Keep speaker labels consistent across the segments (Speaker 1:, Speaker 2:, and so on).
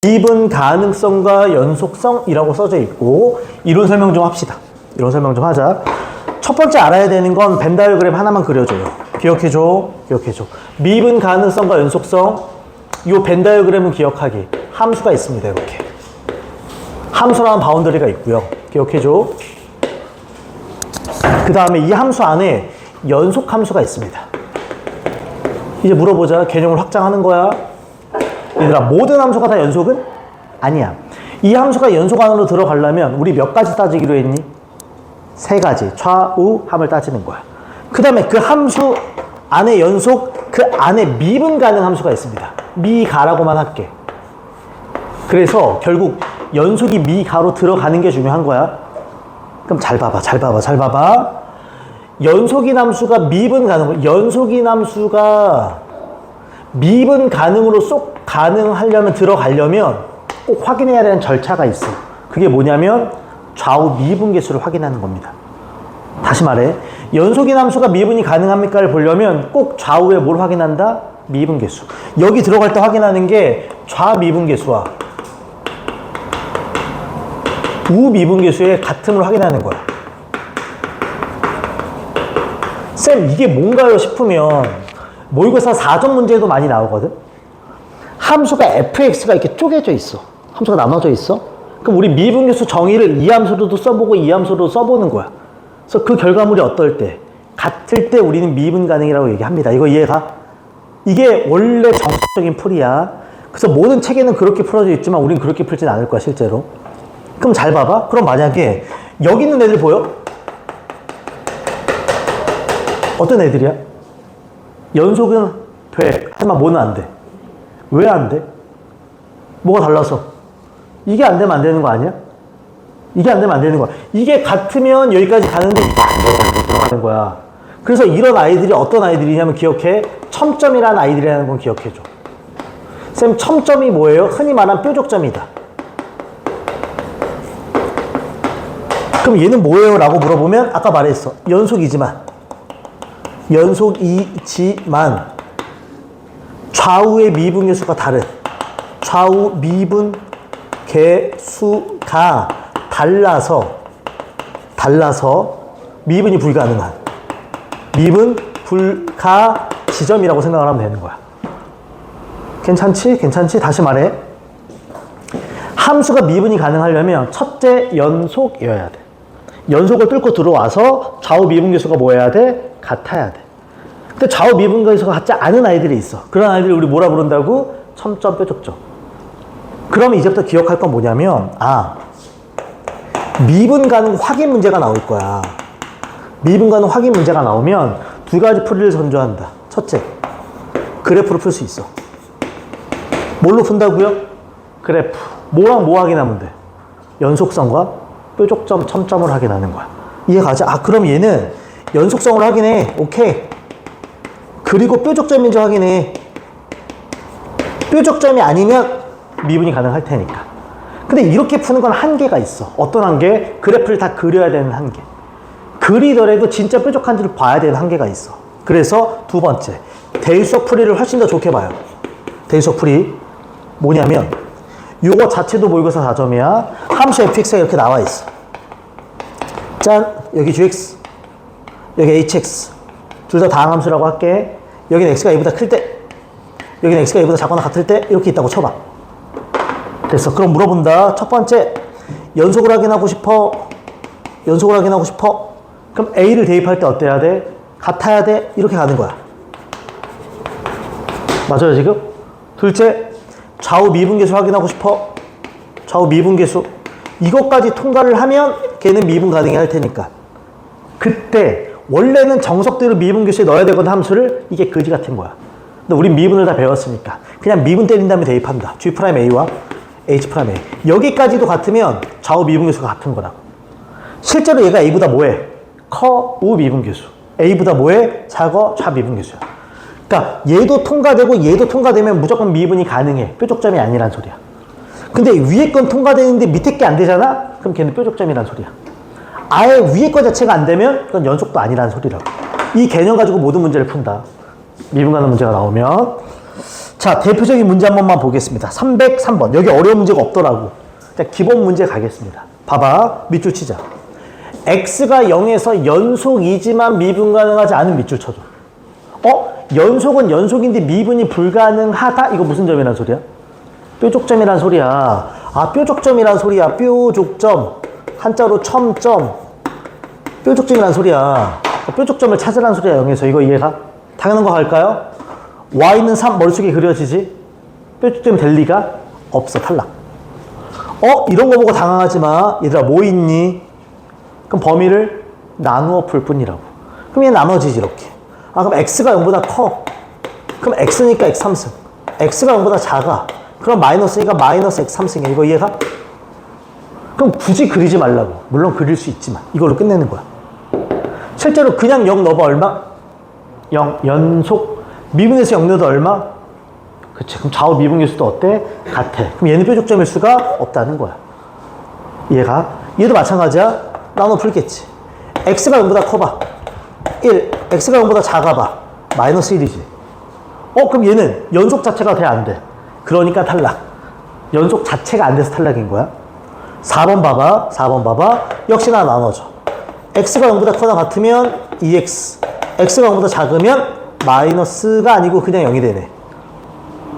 Speaker 1: 미분 가능성과 연속성이라고 써져 있고 이론 설명 좀 합시다. 이론 설명 좀 하자. 첫 번째 알아야 되는 건 벤 다이어그램 하나만 그려줘요. 기억해줘. 기억해줘. 미분 가능성과 연속성, 이 벤 다이어그램은 기억하기. 함수가 있습니다. 이렇게. 함수라는 바운더리가 있고요. 기억해줘. 그 다음에 이 함수 안에 연속 함수가 있습니다. 이제 물어보자. 개념을 확장하는 거야. 얘들아, 모든 함수가 다 연속은? 아니야. 이 함수가 연속 안으로 들어가려면 우리 몇 가지 따지기로 했니? 세 가지. 좌우함을 따지는 거야. 그 다음에 그 함수 안에 연속, 그 안에 미분 가능 함수가 있습니다. 미가라고만 할게. 그래서 결국 연속이 미가로 들어가는 게 중요한 거야. 그럼 잘 봐봐. 잘 봐봐. 잘 봐봐. 연속인 함수가 미분 가능, 연속인 함수가 미분 가능으로 쏙 가능하려면 들어가려면 꼭 확인해야 되는 절차가 있어. 그게 뭐냐면 좌우 미분계수를 확인하는 겁니다. 다시 말해, 연속인 함수가 미분이 가능합니까를 보려면 꼭 좌우에 뭘 확인한다? 미분계수. 여기 들어갈 때 확인하는 게 좌미분계수와 우미분계수의 같음을 확인하는 거야. 쌤, 이게 뭔가요? 싶으면 모의고사 4점 문제도 많이 나오거든? 함수가 fx가 이렇게 쪼개져 있어. 함수가 나눠져 있어. 그럼 우리 미분계수 정의를 이 함수로도 써보고 이 함수로도 써보는 거야. 그래서 그 결과물이 어떨 때? 같을 때 우리는 미분 가능이라고 얘기합니다. 이거 이해가? 이게 원래 정석적인 풀이야. 그래서 모든 책에는 그렇게 풀어져 있지만 우린 그렇게 풀진 않을 거야, 실제로. 그럼 잘 봐봐. 그럼 만약에 여기 있는 애들 보여? 어떤 애들이야? 연속은 돼. 하지만 뭐는 안 돼? 왜 안 돼? 뭐가 달라서? 이게 안 되면 안 되는 거 아니야? 이게 안 되면 안 되는 거야. 이게 같으면 여기까지 가는데 이게 안 되는 거야. 그래서 이런 아이들이 어떤 아이들이냐면 기억해. 첨점이라는 아이들이라는 건 기억해줘. 쌤, 첨점이 뭐예요? 흔히 말하는 뾰족점이다. 그럼 얘는 뭐예요? 라고 물어보면 아까 말했어. 연속이지만 좌우의 미분계수가 다른, 좌우 미분계수가 달라서 미분이 불가능한, 미분 불가 지점이라고 생각을 하면 되는 거야. 괜찮지? 괜찮지? 다시 말해. 함수가 미분이 가능하려면 첫째 연속이어야 돼. 연속을 뚫고 들어와서 좌우 미분계수가 뭐 해야 돼? 같아야 돼. 근데 좌우 미분계수가 같지 않은 아이들이 있어. 그런 아이들을 우리 뭐라 부른다고? 첨점, 뾰족점. 그러면 이제부터 기억할 건 뭐냐면, 미분 가능 확인 문제가 나올 거야. 미분 가능 확인 문제가 나오면 두 가지 풀이를 선조한다. 첫째, 그래프로 풀 수 있어. 뭘로 푼다고요? 그래프. 뭐랑 뭐 확인하면 돼? 연속성과 뾰족점, 첨점을 확인하는 거야. 이해가지? 그럼 얘는 연속성을 확인해. 오케이. 그리고 뾰족점인지 확인해. 뾰족점이 아니면 미분이 가능할 테니까. 근데 이렇게 푸는 건 한계가 있어. 어떤 한계? 그래프를 다 그려야 되는 한계. 그리더라도 진짜 뾰족한지를 봐야 되는 한계가 있어. 그래서 두 번째, 대유수학 풀이를 훨씬 더 좋게 봐요. 대유수학 풀이 뭐냐면 요거 자체도 모의고사 4점이야. 함수 fx가 이렇게 나와 있어. 짠! 여기 gx, 여기 hx. 둘 다 다항함수라고 할게. 여기는 x가 a보다 클 때, 여기는 x가 a보다 작거나 같을 때 이렇게 있다고 쳐봐. 됐어. 그럼 물어본다. 첫 번째, 연속을 확인하고 싶어? 연속을 확인하고 싶어? 그럼 a를 대입할 때 어때야 돼? 같아야 돼? 이렇게 가는 거야. 맞아요, 지금? 둘째, 좌우 미분계수 확인하고 싶어? 좌우 미분계수. 이것까지 통과를 하면 걔는 미분 가능이 할 테니까. 그때 원래는 정석대로 미분계수에 넣어야 되거든, 함수를. 이게 그지 같은 거야. 근데 우린 미분을 다 배웠으니까 그냥 미분 때린 다음에 대입한다. G'A와 H'A. 여기까지도 같으면 좌우 미분계수가 같은 거라고. 실제로 얘가 A보다 뭐해? 커 우 미분계수. A보다 뭐해? 작어 좌 미분계수야. 그러니까 얘도 통과되고 얘도 통과되면 무조건 미분이 가능해. 뾰족점이 아니란 소리야. 근데 위에 건 통과되는데 밑에 게 안 되잖아? 그럼 걔는 뾰족점이란 소리야. 아예 위에 거 자체가 안 되면 그건 연속도 아니란 소리라고. 이 개념 가지고 모든 문제를 푼다. 미분 가능 문제가 나오면. 자, 대표적인 문제 한 번만 보겠습니다. 303번. 여기 어려운 문제가 없더라고. 자, 기본 문제 가겠습니다. 봐봐. 밑줄 치자. x가 0에서 연속이지만 미분 가능하지 않은 밑줄 쳐줘. 연속은 연속인데 미분이 불가능하다? 이거 무슨 점이란 소리야? 뾰족점이란 소리야. 아, 뾰족점이란 소리야. 뾰족점. 한자로 첨점. 뾰족점이란 소리야. 뾰족점을 찾으란 소리야, 0에서. 이거 이해가? 당연한 거 갈까요? y는 3 머릿속에 그려지지? 뾰족점이 될 리가 없어. 탈락. 이런 거 보고 당황하지 마. 얘들아, 뭐 있니? 그럼 범위를 나누어 풀 뿐이라고. 그럼 얘 나눠지지, 이렇게. 아, 그럼 x가 0보다 커. 그럼 x니까 x 3승. x가 0보다 작아. 그럼 마이너스니까 마이너스 x 3승이야. 이거 이해가? 그럼 굳이 그리지 말라고. 물론 그릴 수 있지만. 이걸로 끝내는 거야. 실제로 그냥 0 넣어봐. 얼마? 0. 연속. 미분에서 0 넣어도 얼마? 그치. 그럼 좌우 미분계수도 어때? 같아. 그럼 얘는 뾰족점일 수가 없다는 거야. 이해가? 얘도 마찬가지야. 나눠 풀겠지. x가 0보다 커봐. 1. x가 0보다 작아봐. 마이너스 1이지. 그럼 얘는 연속 자체가 돼, 안 돼? 그러니까 탈락. 연속 자체가 안 돼서 탈락인 거야. 4번 봐봐. 4번 봐봐. 역시나 나눠줘. x가 0보다 커나 같으면 2x. x가 0보다 작으면 마이너스가 아니고 그냥 0이 되네.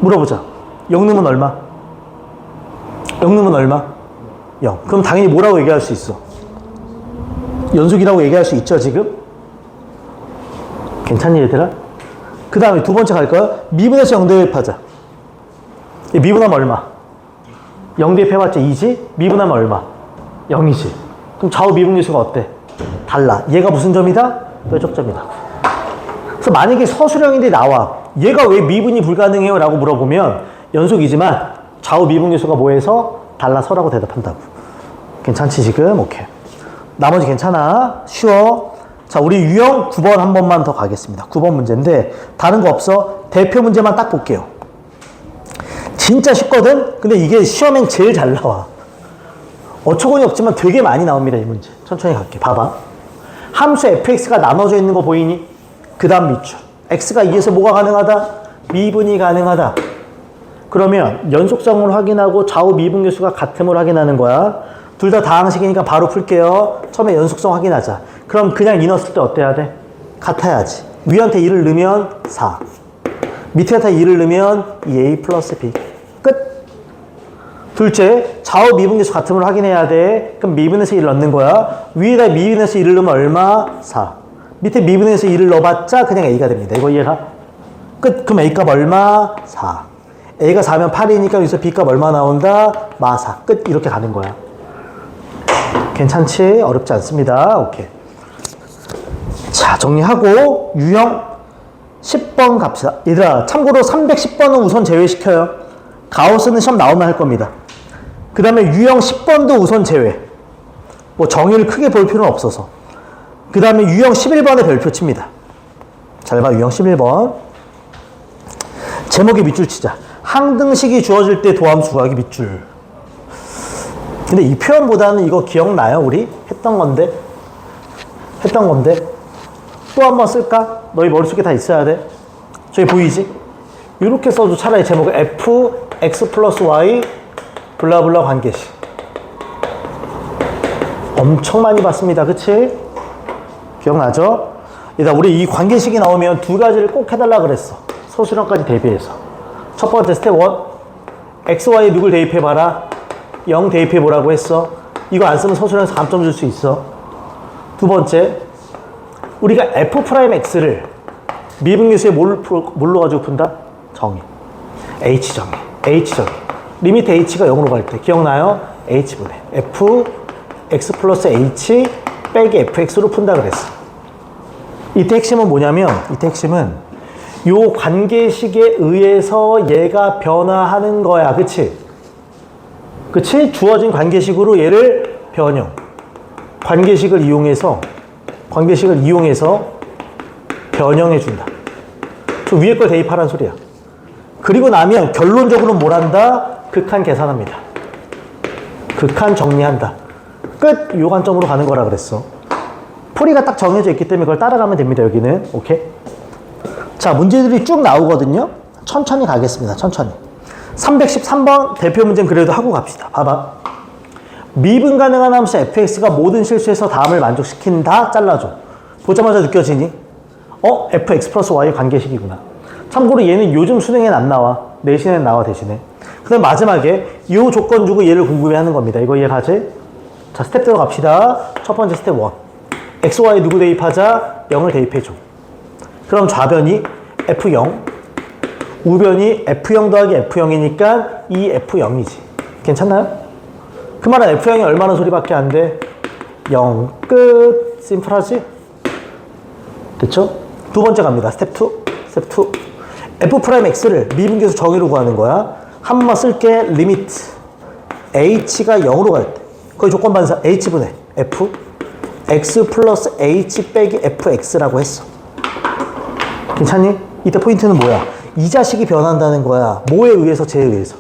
Speaker 1: 물어보자. 0 넣으면 얼마? 0 넣으면 얼마? 0. 그럼 당연히 뭐라고 얘기할 수 있어? 연속이라고 얘기할 수 있죠, 지금? 괜찮니, 얘들아? 그 다음에 두 번째 갈까요? 미분에서 0 대입하자. 미분하면 얼마? 0 대입해봤자 2지? 미분하면 얼마? 0이지. 그럼 좌우 미분계수가 어때? 달라. 얘가 무슨 점이다? 뾰족점이다. 그래서 만약에 서술형인데 나와. 얘가 왜 미분이 불가능해요? 라고 물어보면 연속이지만 좌우 미분계수가 뭐해서 달라서라고 대답한다고. 괜찮지, 지금? 오케이. 나머지 괜찮아. 쉬워. 자, 우리 유형 9번 한 번만 더 가겠습니다. 9번 문제인데 다른 거 없어. 대표 문제만 딱 볼게요. 진짜 쉽거든? 근데 이게 시험엔 제일 잘 나와. 어처구니 없지만 되게 많이 나옵니다, 이 문제. 천천히 갈게. 봐봐. 함수 fx가 나눠져 있는 거 보이니? 그 다음 밑줄. x가 2에서 뭐가 가능하다? 미분이 가능하다. 그러면 연속성을 확인하고 좌우 미분계수가 같음을 확인하는 거야. 둘 다 다항식이니까 바로 풀게요. 처음에 연속성 확인하자. 그럼 그냥 2 넣었을 때 어때야 돼? 같아야지. 위한테 2를 넣으면 4. 밑에한테 2를 넣으면 2a 플러스 b. 끝. 둘째, 좌우 미분계수 같음을 확인해야 돼. 그럼 미분에서 1을 넣는 거야. 위에다 미분에서 1을 넣으면 얼마? 4. 밑에 미분에서 1을 넣어봤자 그냥 a가 됩니다. 이거 이해가? 끝. 그럼 a 값 얼마? 4. a가 4면 8이니까 여기서 b 값 얼마 나온다? 마 4. 끝. 이렇게 가는 거야. 괜찮지? 어렵지 않습니다. 오케이. 자, 정리하고 유형 10번 갑시다. 얘들아, 참고로 310번은 우선 제외시켜요. 가우스는 시험 나오면 할 겁니다. 그 다음에 유형 10번도 우선 제외. 뭐 정의를 크게 볼 필요는 없어서. 그 다음에 유형 11번에 별표 칩니다. 잘 봐, 유형 11번. 제목에 밑줄 치자. 항등식이 주어질 때 도함수 구하기 밑줄. 근데 이 표현보다는 이거 기억나요? 우리? 했던 건데? 또 한 번 쓸까? 너희 머릿속에 다 있어야 돼. 저기 보이지? 이렇게 써도 차라리 제목을 f, x 플러스 y, 블라블라 관계식. 엄청 많이 봤습니다. 그치? 기억나죠? 일단 우리 이 관계식이 나오면 두 가지를 꼭 해달라 그랬어. 서술형까지 대비해서. 첫 번째 스텝 1. x, y에 누굴 대입해봐라. 0 대입해보라고 했어. 이거 안 쓰면 서술형에서 감점 줄 수 있어. 두 번째, 우리가 f'x를 미분계수에 뭘로 가지고 푼다? 정의. h정의. 리미트 h가 0으로 갈 때 기억나요? h분의 f x 플러스 h 빼기 fx로 푼다 그랬어. 이때 핵심은 뭐냐면, 이때 핵심은 요 관계식에 의해서 얘가 변화하는 거야. 그치? 그치? 주어진 관계식으로 얘를 변형. 관계식을 이용해서 변형해 준다. 저 위에 걸 대입하라는 소리야. 그리고 나면 결론적으로 뭘 한다? 극한 계산합니다. 극한 정리한다. 끝! 요 관점으로 가는 거라 그랬어. 풀이가 딱 정해져 있기 때문에 그걸 따라가면 됩니다, 여기는. 오케이? 자, 문제들이 쭉 나오거든요. 천천히 가겠습니다. 천천히. 313번 대표 문제는 그래도 하고 갑시다. 봐봐. 미분 가능한 함수 fx가 모든 실수에서 다음을 만족시킨다. 잘라줘. 보자마자 느껴지니? fx 플러스 y의 관계식이구나. 참고로 얘는 요즘 수능엔 안 나와. 내신엔 나와 대신에. 그 다음 마지막에 이 조건 주고 얘를 궁금해하는 겁니다. 이거 이해가지? 자, 스텝 들어갑시다. 첫 번째 스텝 1. x, y 누구 대입하자? 0을 대입해줘. 그럼 좌변이 f0, 우변이 f0 더하기 f0이니까 이 f0이지. 괜찮나요? 그 말은 f0이 얼마나 소리밖에 안 돼? 0, 끝. 심플하지? 됐죠? 두 번째 갑니다. 스텝 2. 스텝 2. f'x를 미분계수 정의로 구하는 거야. 한 번만 쓸게. 리미트 h가 0으로 갈 때 거의 조건 반사 h분의 f x 플러스 h 빼기 fx라고 했어. 괜찮니? 이때 포인트는 뭐야? 이 자식이 변한다는 거야. 뭐에 의해서? 쟤에 의해서.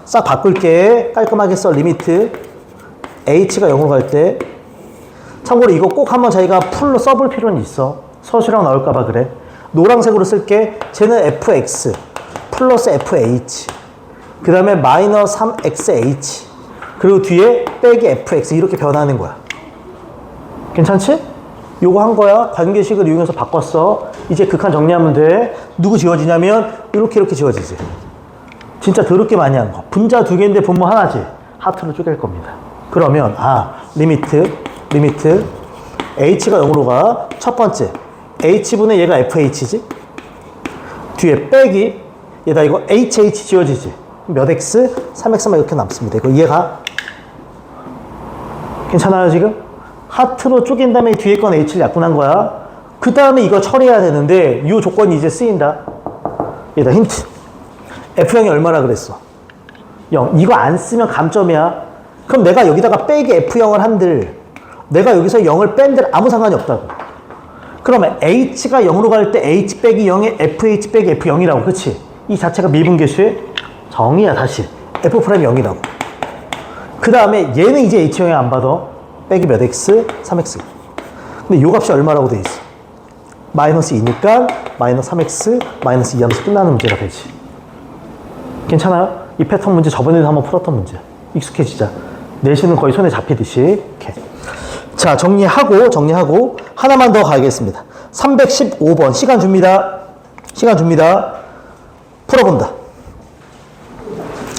Speaker 1: 싹 바꿀게. 깔끔하게 써. 리미트 h가 0으로 갈 때. 참고로 이거 꼭 한번 자기가 풀로 써볼 필요는 있어. 서술형 나올까봐 그래. 노란색으로 쓸게. 쟤는 fx 플러스 fh 그 다음에 마이너스 3xh 그리고 뒤에 빼기 fx 이렇게 변하는 거야. 괜찮지? 요거 한 거야. 관계식을 이용해서 바꿨어. 이제 극한 정리하면 돼. 누구 지워지냐면 이렇게 지워지지. 진짜 더럽게 많이 한 거. 분자 두 개인데 분모 하나지. 하트로 쪼갤 겁니다. 그러면 리미트 h가 0으로 가. 첫 번째 h분의 얘가 fh지. 뒤에 빼기 얘다 이거 hh 지워지지. 몇 x? 3x만 이렇게 남습니다. 이거 이해가? 괜찮아요 지금? 하트로 쪼갠 다음에 뒤에 건 h를 약분한 거야. 그 다음에 이거 처리해야 되는데 이 조건이 이제 쓰인다. 얘다 힌트. f0이 얼마나 그랬어? 0. 이거 안 쓰면 감점이야. 그럼 내가 여기다가 빼기 f0을 한들 내가 여기서 0을 뺀들 아무 상관이 없다고. 그러면 h가 0으로 갈 때 h 빼기 0에 fh 빼기 f0이라고. 그치? 이 자체가 미분계수의 정의야. 다시 f' 0이라고. 그 다음에 얘는 이제 h형에 안 받아. 빼기 몇 x? 3x. 근데 요 값이 얼마라고 돼 있어? 마이너스 2니까 마이너스 3x 마이너스 2 하면서 끝나는 문제가 되지. 괜찮아요? 이 패턴 문제 저번에도 한번 풀었던 문제. 익숙해지자. 내신은 거의 손에 잡히듯이. 이렇게. 자, 정리하고 하나만 더 가겠습니다. 315번 시간 줍니다. 풀어본다.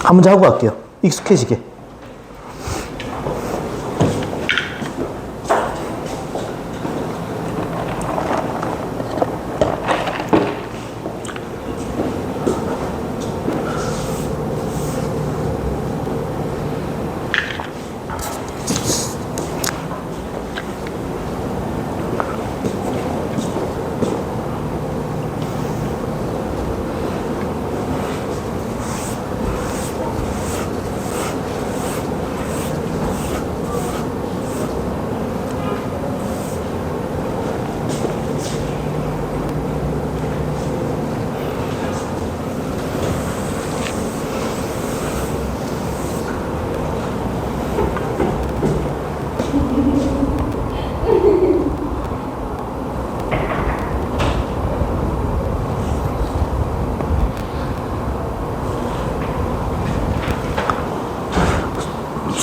Speaker 1: 한 문제 하고 갈게요. 익숙해지게.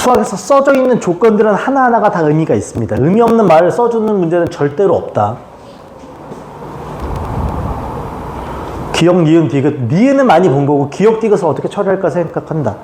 Speaker 1: 수학에서 써져 있는 조건들은 하나하나가 다 의미가 있습니다. 의미 없는 말을 써주는 문제는 절대로 없다. 기역, 니은, 디귿. 니은은 많이 본 거고 기역, 디귿을 어떻게 처리할까 생각한다.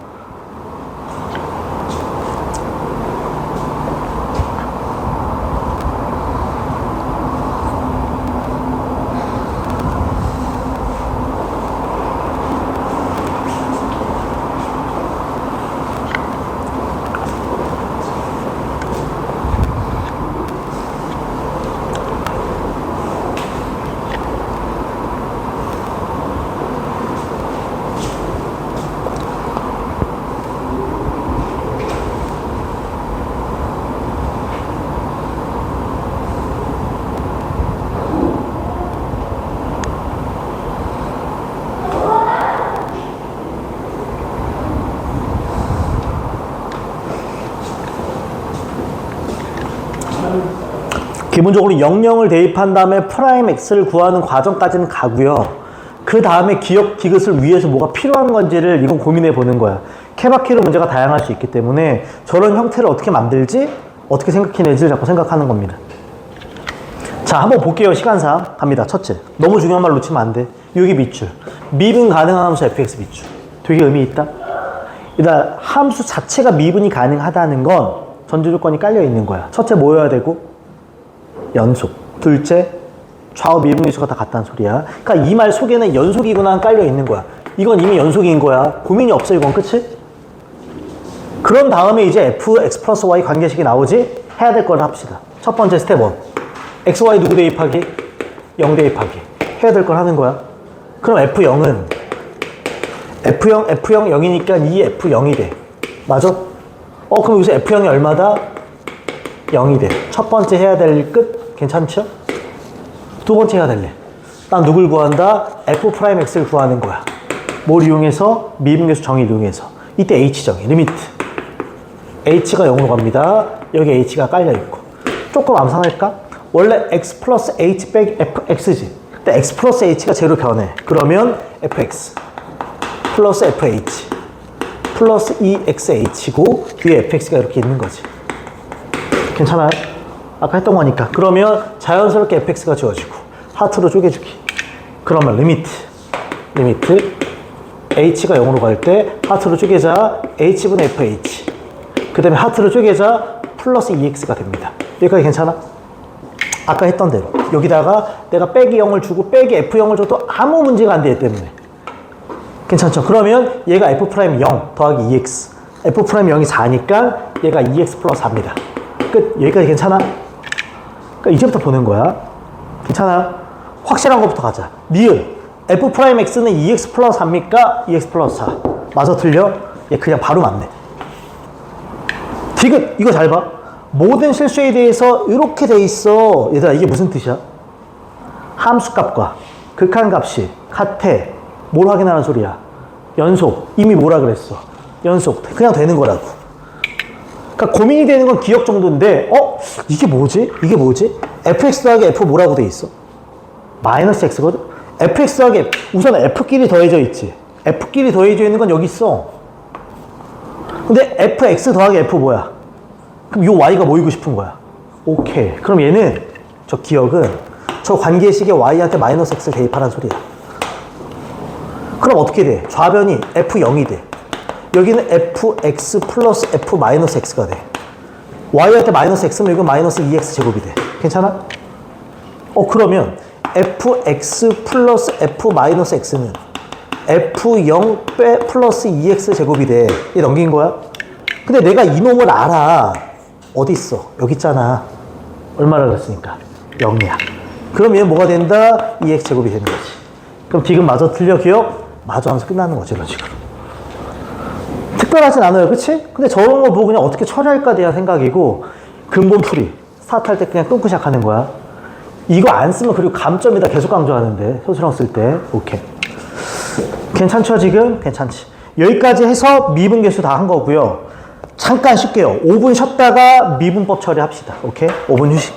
Speaker 1: 기본적으로 00을 대입한 다음에 프라임 x를 구하는 과정까지는 가고요. 그 다음에 기억 디귿을 위해서 뭐가 필요한 건지를 이건 고민해 보는 거야. 케바케로 문제가 다양할 수 있기 때문에 저런 형태를 어떻게 만들지? 어떻게 생각해내지를 자꾸 생각하는 겁니다. 자, 한번 볼게요. 시간상 갑니다. 첫째, 너무 중요한 말 놓치면 안 돼. 여기 밑줄, 미분 가능한 함수 fx 밑줄 되게 의미 있다. 일단 함수 자체가 미분이 가능하다는 건 전제 조건이 깔려 있는 거야. 첫째 뭐여야 되고? 연속. 둘째 좌우 미분 계수가 다 같다는 소리야. 그러니까 이 말 속에는 연속이구나 깔려 있는 거야. 이건 이미 연속인 거야. 고민이 없어. 이건 끝이. 그런 다음에 이제 fx 플러스 y 관계식이 나오지? 해야 될 걸 합시다. 첫 번째 스텝 1. xy 누구 대입하기? 0 대입하기. 해야 될 걸 하는 거야. 그럼 f0은 f0, f0, 0이니까 이 f0이 돼. 맞아? 그럼 여기서 f0이 얼마다? 0이 돼. 첫 번째 해야 될 끝? 괜찮죠? 두 번째 해야 될래. 난 누굴 구한다? f'x를 구하는 거야. 뭘 이용해서? 미분계수 정의를 이용해서. 이때 h 정의, 리미트. h가 0으로 갑니다. 여기 h가 깔려있고. 조금 암산할까? 원래 x 플러스 h 빼기 fx지. 근데 x 플러스 h가 제로 변해. 그러면 fx 플러스 fh 플러스 exh고 뒤에 fx가 이렇게 있는 거지. 괜찮아요? 아까 했던 거니까. 그러면 자연스럽게 fx가 지워지고 하트로 쪼개주기. 그러면 리미트 h가 0으로 갈 때 하트로 쪼개자 h분의 fh 그 다음에 하트로 쪼개자 플러스 ex가 됩니다. 여기까지 괜찮아? 아까 했던 대로 여기다가 내가 빼기 0을 주고 빼기 f0을 줘도 아무 문제가 안 되기 때문에 괜찮죠? 그러면 얘가 f'0 더하기 2x f'0이 4니까 얘가 2x 플러스 4입니다. 끝. 여기까지 괜찮아? 그러니까 이제부터 보는 거야. 괜찮아요? 확실한 것부터 가자. 니은 f'x는 2x 플러스 4입니까? 2x 플러스 4 맞아 틀려? 얘 그냥 바로 맞네. 디귿 이거 잘 봐. 모든 실수에 대해서 이렇게 돼 있어. 얘들아 이게 무슨 뜻이야? 함수값과 극한값이 같아. 뭘 확인하는 소리야? 연속. 이미 뭐라 그랬어? 연속. 그냥 되는 거라고. 그러니까 고민이 되는 건 기억 정도인데 이게 뭐지? 이게 뭐지? fx 더하기 f 뭐라고 돼 있어? 마이너스 x거든? fx 더하기 f 우선 f끼리 더해져 있지. f끼리 더해져 있는 건 여기 있어. 근데 fx 더하기 f 뭐야? 그럼 요 y가 모이고 싶은 거야. 오케이. 그럼 얘는 저 기억은 저 관계식에 y한테 마이너스 x를 대입하라는 소리야. 그럼 어떻게 돼? 좌변이 f0이 돼. 여기는 fx 플러스 f 마이너스 x가 돼. y한테 마이너스 x면 이건 마이너스 2x 제곱이 돼. 괜찮아? 그러면 fx 플러스 f 마이너스 x는 f0 빼 플러스 2x 제곱이 돼. 얘 넘긴 거야? 근데 내가 이놈을 알아. 어디 있어? 여기 있잖아. 얼마나 그랬으니까? 0이야. 그럼 얘는 뭐가 된다? 2x 제곱이 되는 거지. 그럼 디귿 마저 틀려 기억? 마저 하면서 끝나는 거지 이런 식으로. 특별하진 않아요. 그치? 근데 저런 거 보고 그냥 어떻게 처리할까 대한 생각이고 근본풀이 스타트할 때 그냥 끊고 시작하는 거야. 이거 안 쓰면 그리고 감점이다 계속 강조하는데 소수랑 쓸 때. 오케이. 괜찮죠 지금? 괜찮지. 여기까지 해서 미분계수 다 한 거고요. 잠깐 쉴게요. 5분 쉬었다가 미분법 처리합시다. 오케이? 5분 휴식.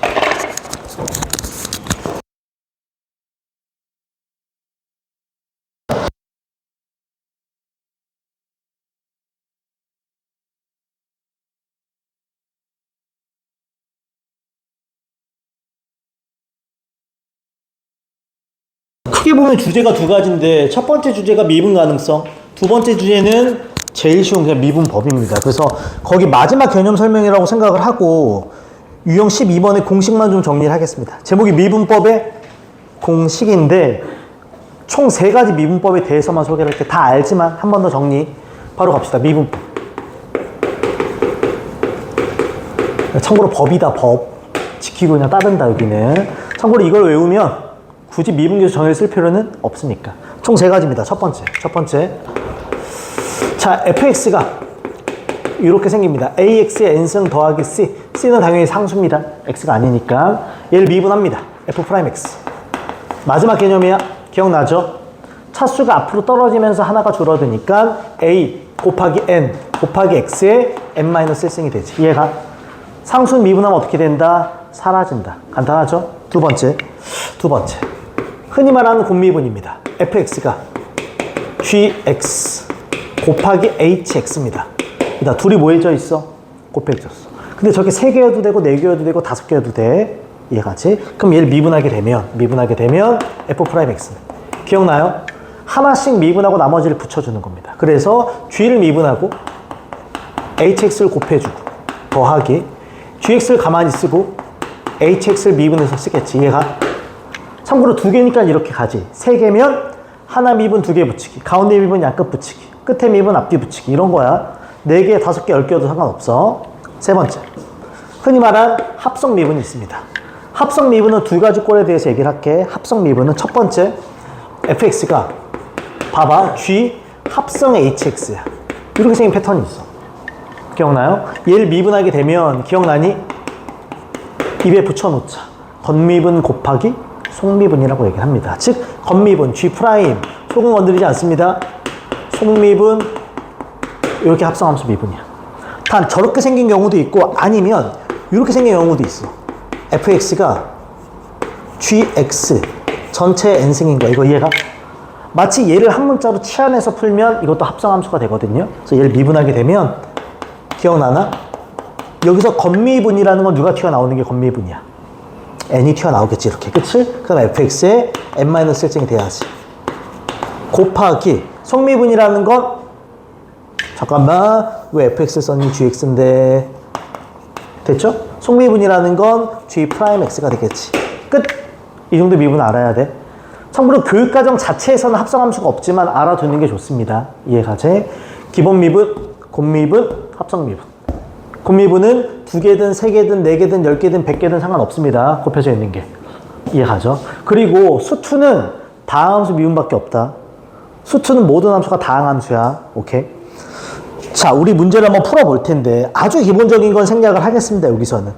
Speaker 1: 크게 보면 주제가 두 가지인데 첫 번째 주제가 미분 가능성, 두 번째 주제는 제일 쉬운 그냥 미분법입니다. 그래서 거기 마지막 개념 설명이라고 생각을 하고 유형 12번의 공식만 좀 정리를 하겠습니다. 제목이 미분법의 공식인데 총 3가지 미분법에 대해서만 소개를 할게. 다 알지만 한 번 더 정리 바로 갑시다. 미분법. 참고로 법이다. 법. 지키고 그냥 따른다 여기는. 참고로 이걸 외우면 굳이 미분계수 정의를 쓸 필요는 없으니까. 총 3가지입니다. 첫 번째. 자, fx가 이렇게 생깁니다. ax의 n승 더하기 c. c는 당연히 상수입니다. x가 아니니까. 얘를 미분합니다. f'x. 마지막 개념이야. 기억나죠? 차수가 앞으로 떨어지면서 하나가 줄어드니까 a 곱하기 n 곱하기 x의 n-1승이 되지. 이해가? 상수는 미분하면 어떻게 된다? 사라진다. 간단하죠? 두 번째. 흔히 말하는 곱미분입니다. fx가 gx 곱하기 hx입니다. 둘이 모여져 있어? 곱해졌어. 근데 저게 3개여도 되고 4개여도 되고 5개여도 돼. 이해가지? 그럼 얘를 미분하게 되면 f'x는 기억나요? 하나씩 미분하고 나머지를 붙여주는 겁니다. 그래서 g를 미분하고 hx를 곱해주고 더하기 gx를 가만히 쓰고 hx를 미분해서 쓰겠지. 이해가? 참고로 2개니까 이렇게 가지. 3개면 하나 미분 2개 붙이기, 가운데 미분 양끝 붙이기, 끝에 미분 앞뒤 붙이기 이런 거야. 4개, 5개, 10개여도 상관없어. 세 번째, 흔히 말한 합성 미분이 있습니다. 합성 미분은 2가지 꼴에 대해서 얘기를 할게. 합성 미분은 첫 번째, fx가 봐봐, g 합성 hx야. 이렇게 생긴 패턴이 있어. 기억나요? 얘를 미분하게 되면 기억나니? 입에 붙여놓자. 겉미분 곱하기 속미분이라고 얘기를 합니다. 즉 겉미분 g', 속은 건드리지 않습니다. 속미분 이렇게 합성함수 미분이야. 단 저렇게 생긴 경우도 있고 아니면 이렇게 생긴 경우도 있어. fx가 gx 전체 n승인 거야. 이거 이해가? 마치 얘를 한 문자로 치환해서 풀면 이것도 합성함수가 되거든요. 그래서 얘를 미분하게 되면 기억나나? 여기서 겉미분이라는 건 누가 튀어나오는 게 겉미분이야. n이 튀어나오겠지 이렇게. 그치? 그럼 fx에 n-1쟁이 돼야지. 곱하기 속미분이라는 건 잠깐만 왜 fx 썼니? gx인데 됐죠? 속미분이라는 건 g'x가 되겠지. 끝! 이 정도 미분 알아야 돼. 참고로 교육과정 자체에서는 합성함수가 없지만 알아두는 게 좋습니다. 이해가지? 기본 미분, 곱미분, 합성미분. 곱미분은 2개든 3개든 4개든 10개든 100개든 상관없습니다. 곱해져 있는 게. 이해가죠? 그리고 수투는 다항함수 미분밖에 없다. 수투는 모든 함수가 다항함수야. 오케이? 자, 우리 문제를 한번 풀어볼 텐데 아주 기본적인 건 생략을 하겠습니다. 여기서는.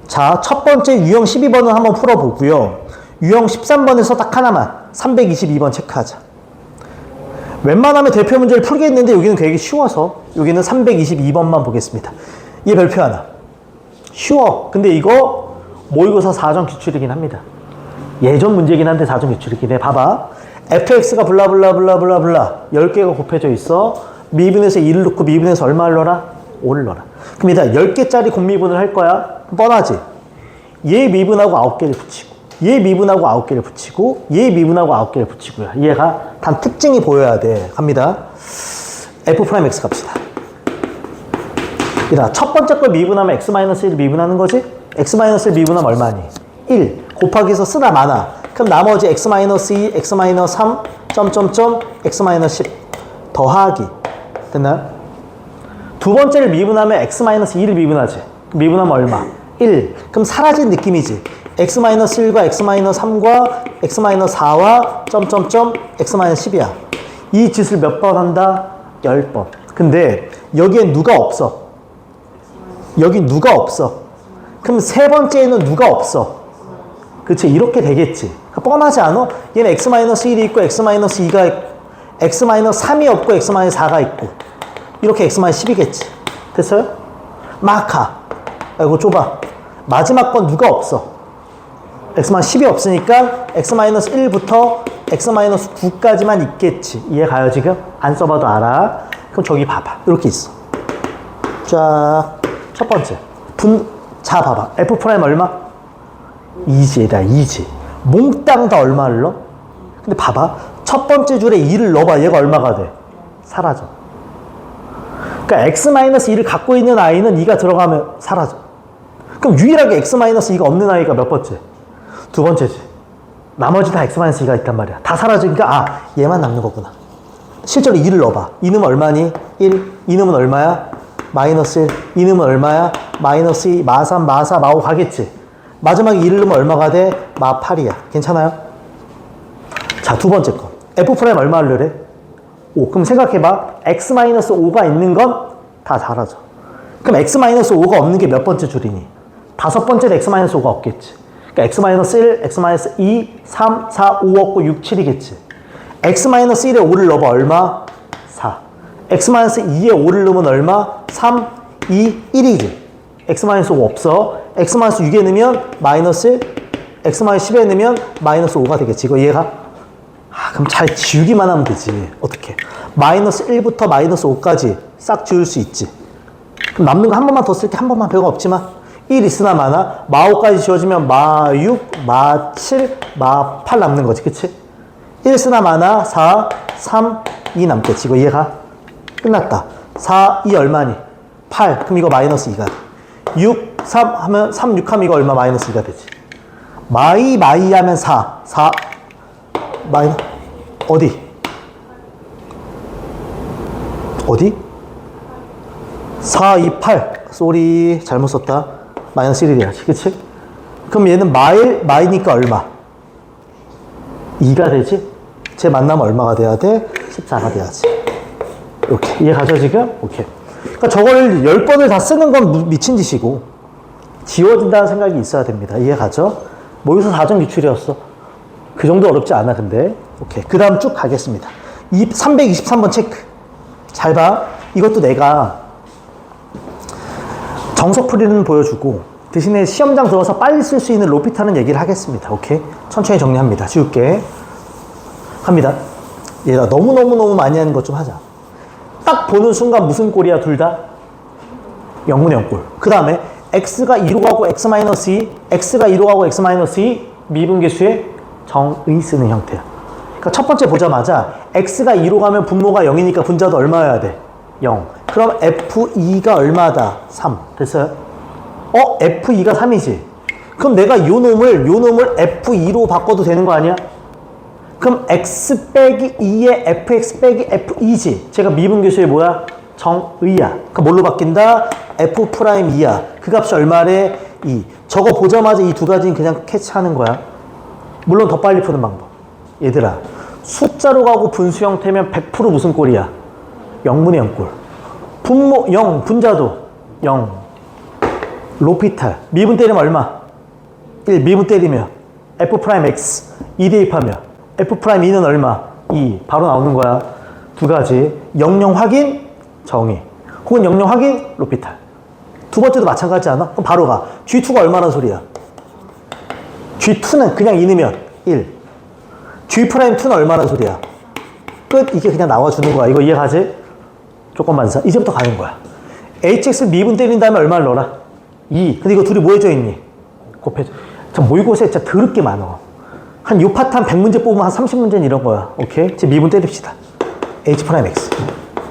Speaker 1: 자, 첫 번째 유형 12번은 한번 풀어보고요. 유형 13번에서 딱 하나만 322번 체크하자. 웬만하면 대표 문제를 풀겠는데 여기는 되게 쉬워서 여기는 322번만 보겠습니다. 얘 별표 하나. 쉬워. 근데 이거 모의고사 4점 기출이긴 합니다. 예전 문제긴 한데 4점 기출이긴 해. 봐봐. fx가 블라블라블라블라블라 10개가 곱해져 있어. 미분에서 2를 넣고 미분에서 얼마를 넣어라? 5를 넣어라. 그럼 일단 10개짜리 곱미분을 할 거야. 뻔하지? 얘 미분하고 9개를 붙이고 얘 미분하고 9개를 붙이고 얘 미분하고 9개를 붙이고요. 얘가 단 특징이 보여야 돼. 갑니다. f'x 갑시다. 첫 번째 걸 미분하면 x-1을 미분하는 거지? x-1 미분하면 얼마니? 1 곱하기에서 쓰다 많아. 그럼 나머지 x-2, x-3, 점점점, x-10 더하기. 됐나요? 두 번째를 미분하면 x-2를 미분하지. 미분하면 얼마? 1. 그럼 사라진 느낌이지. x-1과 x-3과 x-4와 점점점 x-10이야. 이 짓을 몇 번 한다? 10번. 근데 여기엔 누가 없어? 여기 누가 없어? 그럼 세 번째에는 누가 없어? 그치? 이렇게 되겠지. 그러니까 뻔하지 않아? 얘는 x-1이 있고 x-2가 있고 x-3이 없고 x-4가 있고 이렇게 x-10이겠지. 됐어요? 마카. 이거 좁아. 마지막 건 누가 없어? x-10이 없으니까 x-1부터 x-9까지만 있겠지. 이해 가요 지금? 안 써봐도 알아. 그럼 저기 봐봐. 이렇게 있어. 자, 첫 번째. 자, 봐봐. f' 얼마? 2g에다 2g. 몽땅 다 얼마를 넣어? 근데 봐봐. 첫 번째 줄에 2를 넣어봐. 얘가 얼마가 돼? 사라져. 그러니까 x-2를 갖고 있는 아이는 2가 들어가면 사라져. 그럼 유일하게 x-2가 없는 아이가 몇 번째? 두 번째지. 나머지 다 x-2가 있단 말이야. 다 사라지니까 얘만 남는 거구나. 실제로 2를 넣어봐. 2 넣으면 얼마니? 1. 2 넣으면 얼마야? 마이너스 1. 2 넣으면 얼마야? 마이너스 2, 마 3, 마 4, 마 5 가겠지. 마지막에 2를 넣으면 얼마가 돼? 마 8이야. 괜찮아요? 자, 두 번째 거. f' 얼마를 넣으래? 5. 그럼 생각해봐. x-5가 있는 건 다 사라져. 그럼 x-5가 없는 게 몇 번째 줄이니? 다섯 번째도 x-5가 없겠지. 그러니까 x-1, x-2, 3, 4, 5 없고 6, 7이겠지. x-1에 5를 넣어봐. 얼마? 4. x-2에 5를 넣으면 얼마? 3, 2, 1이지. x-5 없어. x-6에 넣으면 마이너스 1, x-10에 넣으면 마이너스 5가 되겠지. 이거 이해가? 그럼 잘 지우기만 하면 되지. 어떻게? 마이너스 1부터 마이너스 5까지 싹 지울 수 있지. 그럼 남는 거 한 번만 더 쓸게. 한 번만 별거 없지만 1 있으나 마나 마 5까지 지워지면 마 6, 마 7, 마 8 남는 거지. 그치? 1 쓰나 마나 4, 3, 2 남겠지. 이거 이해가? 끝났다. 4, 2 얼마니? 8. 그럼 이거 마이너스 2가 돼. 6, 3 하면 3, 6 하면 이거 얼마? 마이너스 2가 되지. 마이 하면 4. 4 마이너스 어디? 4, 2, 8. 쏘리 잘못 썼다. 마이너스 1이 돼야지. 그치? 그럼 얘는 마이니까 얼마? 2가 되지? 쟤 만나면 얼마가 돼야 돼? 14가 돼야지. 이렇게. 이해가죠, 지금? 오케이. 그러니까 저걸 10번을 다 쓰는 건 미친 짓이고, 지워진다는 생각이 있어야 됩니다. 이해가죠? 뭐 여기서 4점 기출이었어. 그 정도 어렵지 않아, 근데. 오케이. 그 다음 쭉 가겠습니다. 323번 체크. 잘 봐. 이것도 내가 정석풀이는 보여주고, 대신에 시험장 들어서 빨리 쓸 수 있는 로피타는 얘기를 하겠습니다. 오케이? 천천히 정리합니다. 지울게. 갑니다. 얘가 너무너무 많이 하는 것 좀 하자. 딱 보는 순간 무슨 꼴이야, 둘 다? 0분의 0꼴. 그 다음에 x가 2로 가고 x-2, x가 2로 가고 x-2 미분계수의 정의 쓰는 형태야. 그러니까 첫 번째 보자마자 x가 2로 가면 분모가 0이니까 분자도 얼마여야 돼? 0. 그럼 f2가 얼마다? 3. 됐어요? f2가 3이지. 그럼 내가 요 놈을 f2로 바꿔도 되는 거 아니야? 그럼 x 빼기 2에 fx 빼기 f2지. 제가 미분계수의 뭐야? 정의야. 그러니까 뭘로 바뀐다? f'2야. 그 값이 얼마래? 2. 저거 보자마자 이 두 가지는 그냥 캐치하는 거야. 물론 더 빨리 푸는 방법. 얘들아, 숫자로 가고 분수 형태면 100% 무슨 꼴이야? 0분의 0꼴. 분모 0, 분자도 0. 로피탈. 미분 때리면 얼마? 1. 미분 때리면 f'x 2 대입하면 f'2는 얼마? 2. 바로 나오는 거야. 두 가지. 00 확인, 정의. 혹은 00 확인, 로피탈. 두 번째도 마찬가지지 않아? 그럼 바로 가. G2가 얼마란 소리야? G2는 그냥 이으면 1. G'2는 얼마란 소리야? 끝. 이게 그냥 나와주는 거야. 이거 이해가지? 조건만 사. 이제부터 가는 거야. HX 미분 때린 다음에 얼마를 넣어라? 2. 근데 이거 둘이 뭐 해져 있니? 곱해줘. 참 모의고사에 진짜 더럽게 많아. 한 요 파트 한 100문제 뽑으면 한 30문제는 이런 거야. 오케이? 이제 미분 때립시다. H'X.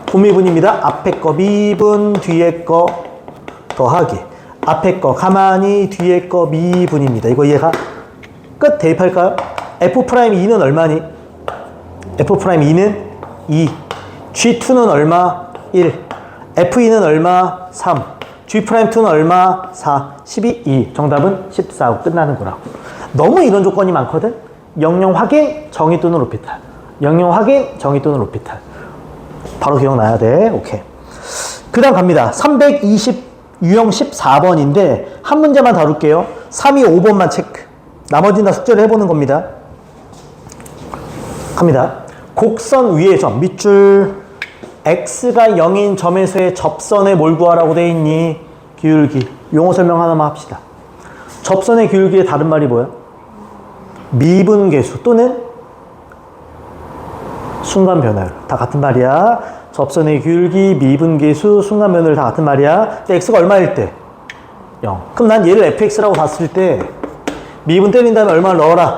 Speaker 1: 분미분입니다. 앞에 거 미분, 뒤에 거 더하기. 앞에 거 가만히, 뒤에 거 미분입니다. 이거 이해가? 끝. 대입할까요? F'E는 얼마니? F'E는 2. G2는 얼마? 1. F2는 얼마? 3. G'2는 얼마? 4. 12, 2. 정답은 14하고 끝나는 거라고. 너무 이런 조건이 많거든? 00 확인, 정의 또는 로피탈. 00 확인, 정의 또는 로피탈. 바로 기억나야 돼. 오케이. 그 다음 갑니다. 320 유형 14번인데 한 문제만 다룰게요. 325번만 체크. 나머지는 다 숙제를 해보는 겁니다. 갑니다. 곡선 위의 점, 밑줄 x가 0인 점에서의 접선의 뭘 구하라고 돼 있니? 기울기. 용어 설명 하나만 합시다. 접선의 기울기의 다른 말이 뭐야? 미분계수 또는 순간변화율. 다 같은 말이야. 접선의 기울기, 미분계수, 순간변화율 다 같은 말이야. 근데 x가 얼마일 때? 0. 그럼 난 얘를 fx라고 봤을 때 미분 때린 다음에 얼마를 넣어라?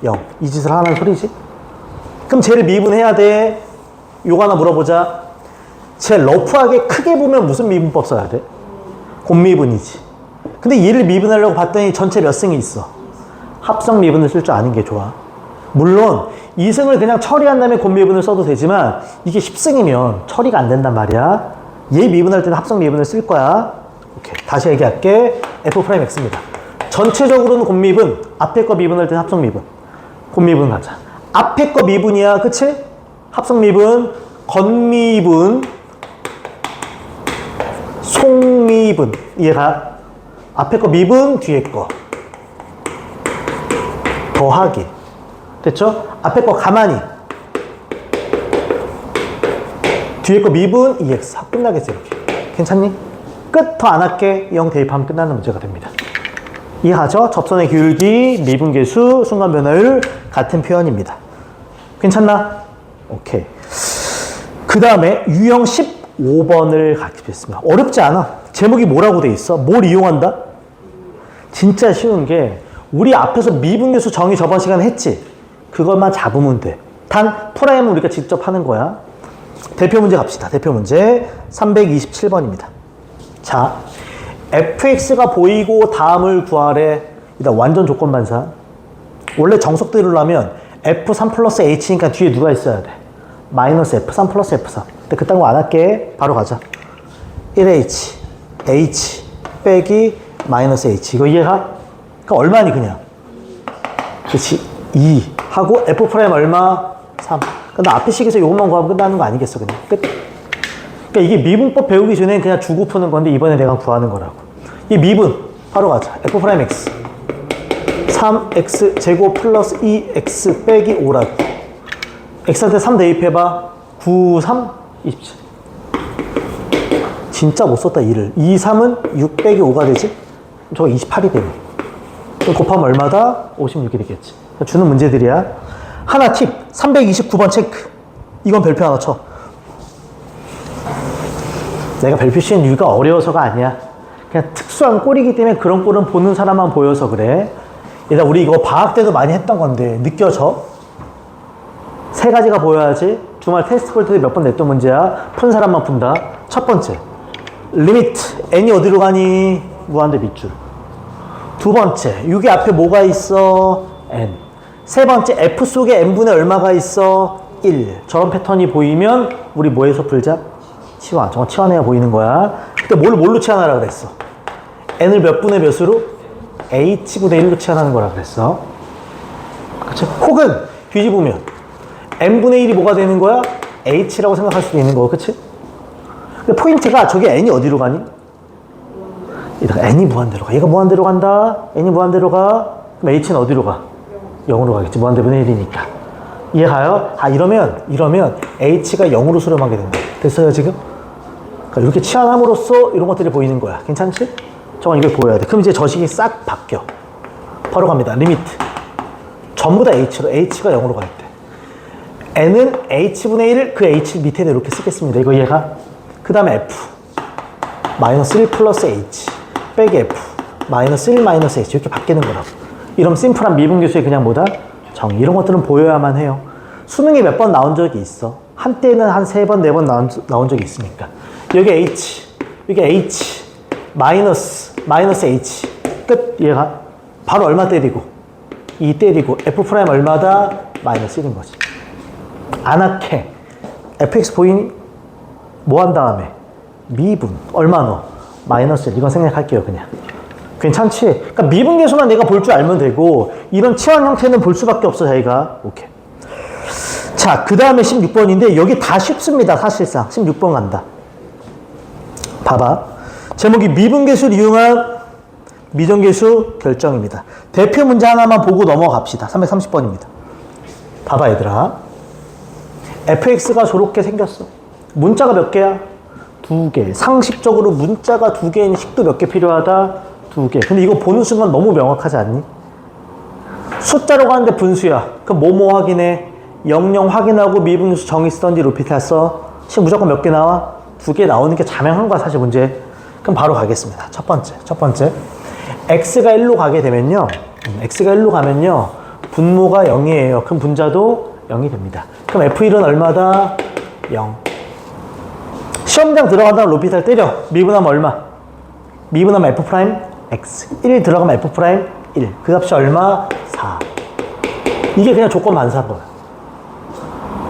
Speaker 1: 0. 이 짓을 하는 소리지. 그럼 쟤를 미분해야 돼. 요거 하나 물어보자. 쟤 러프하게 크게 보면 무슨 미분법 써야 돼? 곱미분이지. 근데 얘를 미분하려고 봤더니 전체 몇 승이 있어? 합성 미분을 쓸 줄 아는 게 좋아. 물론 2승을 그냥 처리한 다음에 곱미분을 써도 되지만 이게 10승이면 처리가 안 된단 말이야. 얘 미분할 때는 합성 미분을 쓸 거야. 오케이. 다시 얘기할게. F'X입니다. 전체적으로는 곱미분, 앞에 거 미분할 때는 합성 미분. 곱미분 가자. 앞에 거 미분이야. 그치? 합성 미분, 겉미분, 속미분. 이해가? 앞에 거 미분, 뒤에 거 더하기. 됐죠? 앞에 거 가만히, 뒤에 거 미분 2x. 끝나겠지 이렇게. 괜찮니? 끝. 더 안 할게. 0 대입하면 끝나는 문제가 됩니다. 이해하죠? 접선의 기울기, 미분계수, 순간 변화율 같은 표현입니다. 괜찮나? 오케이. 그 다음에 유형 15번을 가겠습니다. 어렵지 않아. 제목이 뭐라고 돼 있어? 뭘 이용한다? 진짜 쉬운 게 우리 앞에서 미분계수 정의 저번 시간에 했지? 그것만 잡으면 돼. 단 프라임은 우리가 직접 하는 거야. 대표 문제 갑시다. 대표 문제 327번입니다. 자, fx가 보이고 다음을 구하래. 일단 완전 조건 반사. 원래 정석대로라면 f3 플러스 h니까 뒤에 누가 있어야 돼? 마이너스 f3 플러스 f4. 근데 그딴 거 안 할게. 바로 가자. 1h, h 빼기 마이너스 h. 이거 이해가? 그러니까 얼마니 그냥? 그렇지. 2 하고 f 프라임 얼마? 3. 근데 앞에 식에서 이것만 구하면 끝나는 거 아니겠어 그냥? 끝. 그러니까 이게 미분법 배우기 전에 그냥 주고 푸는 건데 이번에 내가 구하는 거라고. 이 미분 바로 가자. f 프라임 x 3x 제곱 플러스 2x 빼기 5라고. x한테 3 대입해봐. 9, 3, 27. 진짜 못 썼다 2를. 2, 3은 6 빼기 5가 되지? 저거 28이 되네. 그럼 곱하면 얼마다? 56이 되겠지. 주는 문제들이야. 하나 팁. 329번 체크. 이건 별표 하나 쳐. 내가 별표 씌운 이유가 어려워서가 아니야. 그냥 특수한 꼴이기 때문에 그런 꼴은 보는 사람만 보여서 그래. 얘들아 우리 이거 방학 때도 많이 했던 건데 느껴져? 세 가지가 보여야지. 주말 테스트 볼 때도 몇 번 냈던 문제야. 푼 사람만 푼다. 첫 번째 리미트 n이 어디로 가니? 무한대 밑줄. 두 번째 6의 앞에 뭐가 있어? n. 세 번째 f 속에 n분의 얼마가 있어? 1. 저런 패턴이 보이면 우리 뭐에서 풀자? 치환. 저건 치환해야 보이는 거야. 그때 뭘로 치환하라 그랬어? n을 몇 분의 몇으로? h분의 1로 치환하는 거라 그랬어. 그치? 혹은 뒤집으면 n분의 1이 뭐가 되는 거야? h라고 생각할 수도 있는 거고, 그치? 근데 포인트가 저게 n이 어디로 가니? 이따가 n이 무한대로 가. 얘가 무한대로 간다. n이 무한대로 가. 그럼 h는 어디로 가? 0으로 가겠지. 무한대분의 1이니까. 이해가요? 아, 이러면 h가 0으로 수렴하게 된다. 됐어요, 지금? 그러니까 이렇게 치환함으로써 이런 것들이 보이는 거야. 괜찮지? 저건 이걸 보여야 돼. 그럼 이제 저식이 싹 바뀌어. 바로 갑니다. 리미트. 전부 다 h로. h가 0으로 갈 때. n은 h분의 1, 그 h 밑에다 이렇게 쓰겠습니다. 이거 이해가? 그 다음에 f. 마이너스 1 플러스 h. 빼기 f. 마이너스 1 마이너스 h. 이렇게 바뀌는 거라고. 이런 심플한 미분계수의 그냥 뭐다? 정의. 이런 것들은 보여야만 해요. 수능에 몇 번 나온 적이 있어. 한때는 한 3번, 4번 나온 적이 있으니까. 여기 h, 여기 h, 마이너스 h. 끝. 얘가 바로 얼마 때리고? 2 때리고 f 프라임 얼마다? 마이너스 1인 거지. 안 할게. fx 보이니? 뭐 한 다음에? 미분. 얼마 넣어? 마이너스 1. 이건 생략할게요, 그냥. 괜찮지? 그러니까 미분계수만 내가 볼 줄 알면 되고 이런 치환 형태는 볼 수밖에 없어, 자기가. 오케이. 자, 그 다음에 16번인데 여기 다 쉽습니다, 사실상. 16번 간다. 봐봐. 제목이 미분계수를 이용한 미정계수 결정입니다. 대표 문제 하나만 보고 넘어갑시다. 330번입니다. 봐봐, 얘들아. fx가 저렇게 생겼어. 문자가 몇 개야? 2개. 상식적으로 문자가 2개인 식도 몇 개 필요하다? 2개. 근데 이거 보는 순간 너무 명확하지 않니? 숫자로 가는데 분수야. 그럼 뭐뭐 확인해? 00 확인하고 미분수 정의 쓰던지 루피탈 써. 지금 무조건 몇 개 나와? 2개 나오는 게 자명한 거야, 사실 문제. 그럼 바로 가겠습니다. 첫 번째. x가 1로 가게 되면요. x가 1로 가면요. 분모가 0이에요. 그럼 분자도 0이 됩니다. 그럼 f1은 얼마다? 0. 시험장 들어간다면 루피탈 때려. 미분하면 얼마? 미분하면 f 프라임 x. 1 들어가면 f 프라임 1. 그 값이 얼마? 4. 이게 그냥 조건 반사인 거야.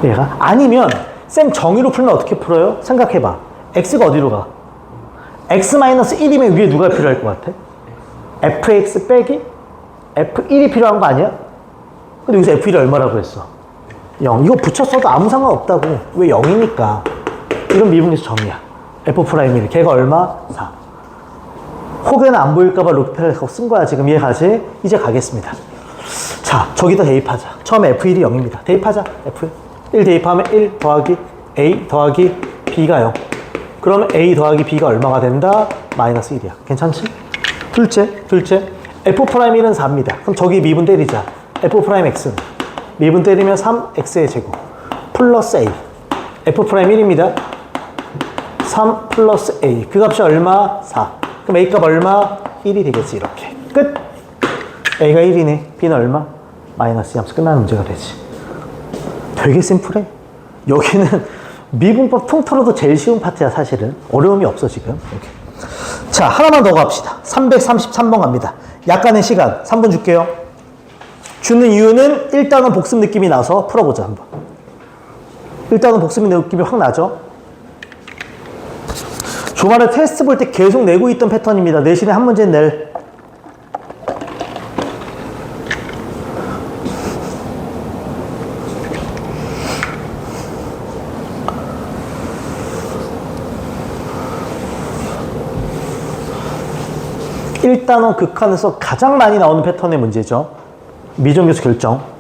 Speaker 1: 얘가? 아니면 쌤 정의로 풀면 어떻게 풀어요? 생각해봐. x가 어디로 가? x-1이면 위에 누가 필요할 것 같아? fx 빼기 f1이 필요한 거 아니야? 근데 여기서 f1이 얼마라고 했어? 0. 이거 붙였어도 아무 상관없다고. 왜 0이니까. 이런 미분계수 정의야. f'1. 걔가 얼마? 4. 혹은 안 보일까봐 루피탈을 쓴 거야. 지금 이해가지? 이제 가겠습니다. 자, 저기다 대입하자. 처음에 f1이 0입니다. 대입하자. f1. 1 대입하면 1 더하기 a 더하기 b가 0. 그러면 a 더하기 b가 얼마가 된다? 마이너스 1이야. 괜찮지? 둘째. F'1은 4입니다. 그럼 저기 미분 때리자. F'X는 미분 때리면 3X의 제곱 플러스 A. F'1입니다. 3 플러스 A. 그 값이 얼마? 4. 그럼 A 값 얼마? 1이 되겠지. 이렇게. 끝. A가 1이네. B는 얼마? 마이너스 2 하면서 끝나는 문제가 되지. 되게 심플해. 여기는 미분법 통틀어도 제일 쉬운 파트야, 사실은. 어려움이 없어, 지금. 이렇게. 자, 하나만 더 갑시다. 333번 갑니다. 약간의 시간, 3분 줄게요. 주는 이유는 일단은 복습 느낌이 나서 풀어보자, 한번. 일단은 복습 느낌이 확 나죠? 주말에 테스트 볼 때 계속 내고 있던 패턴입니다. 내신에 한 문제 낼. 일단은 극한에서 가장 많이 나오는 패턴의 문제죠. 미정교수 결정.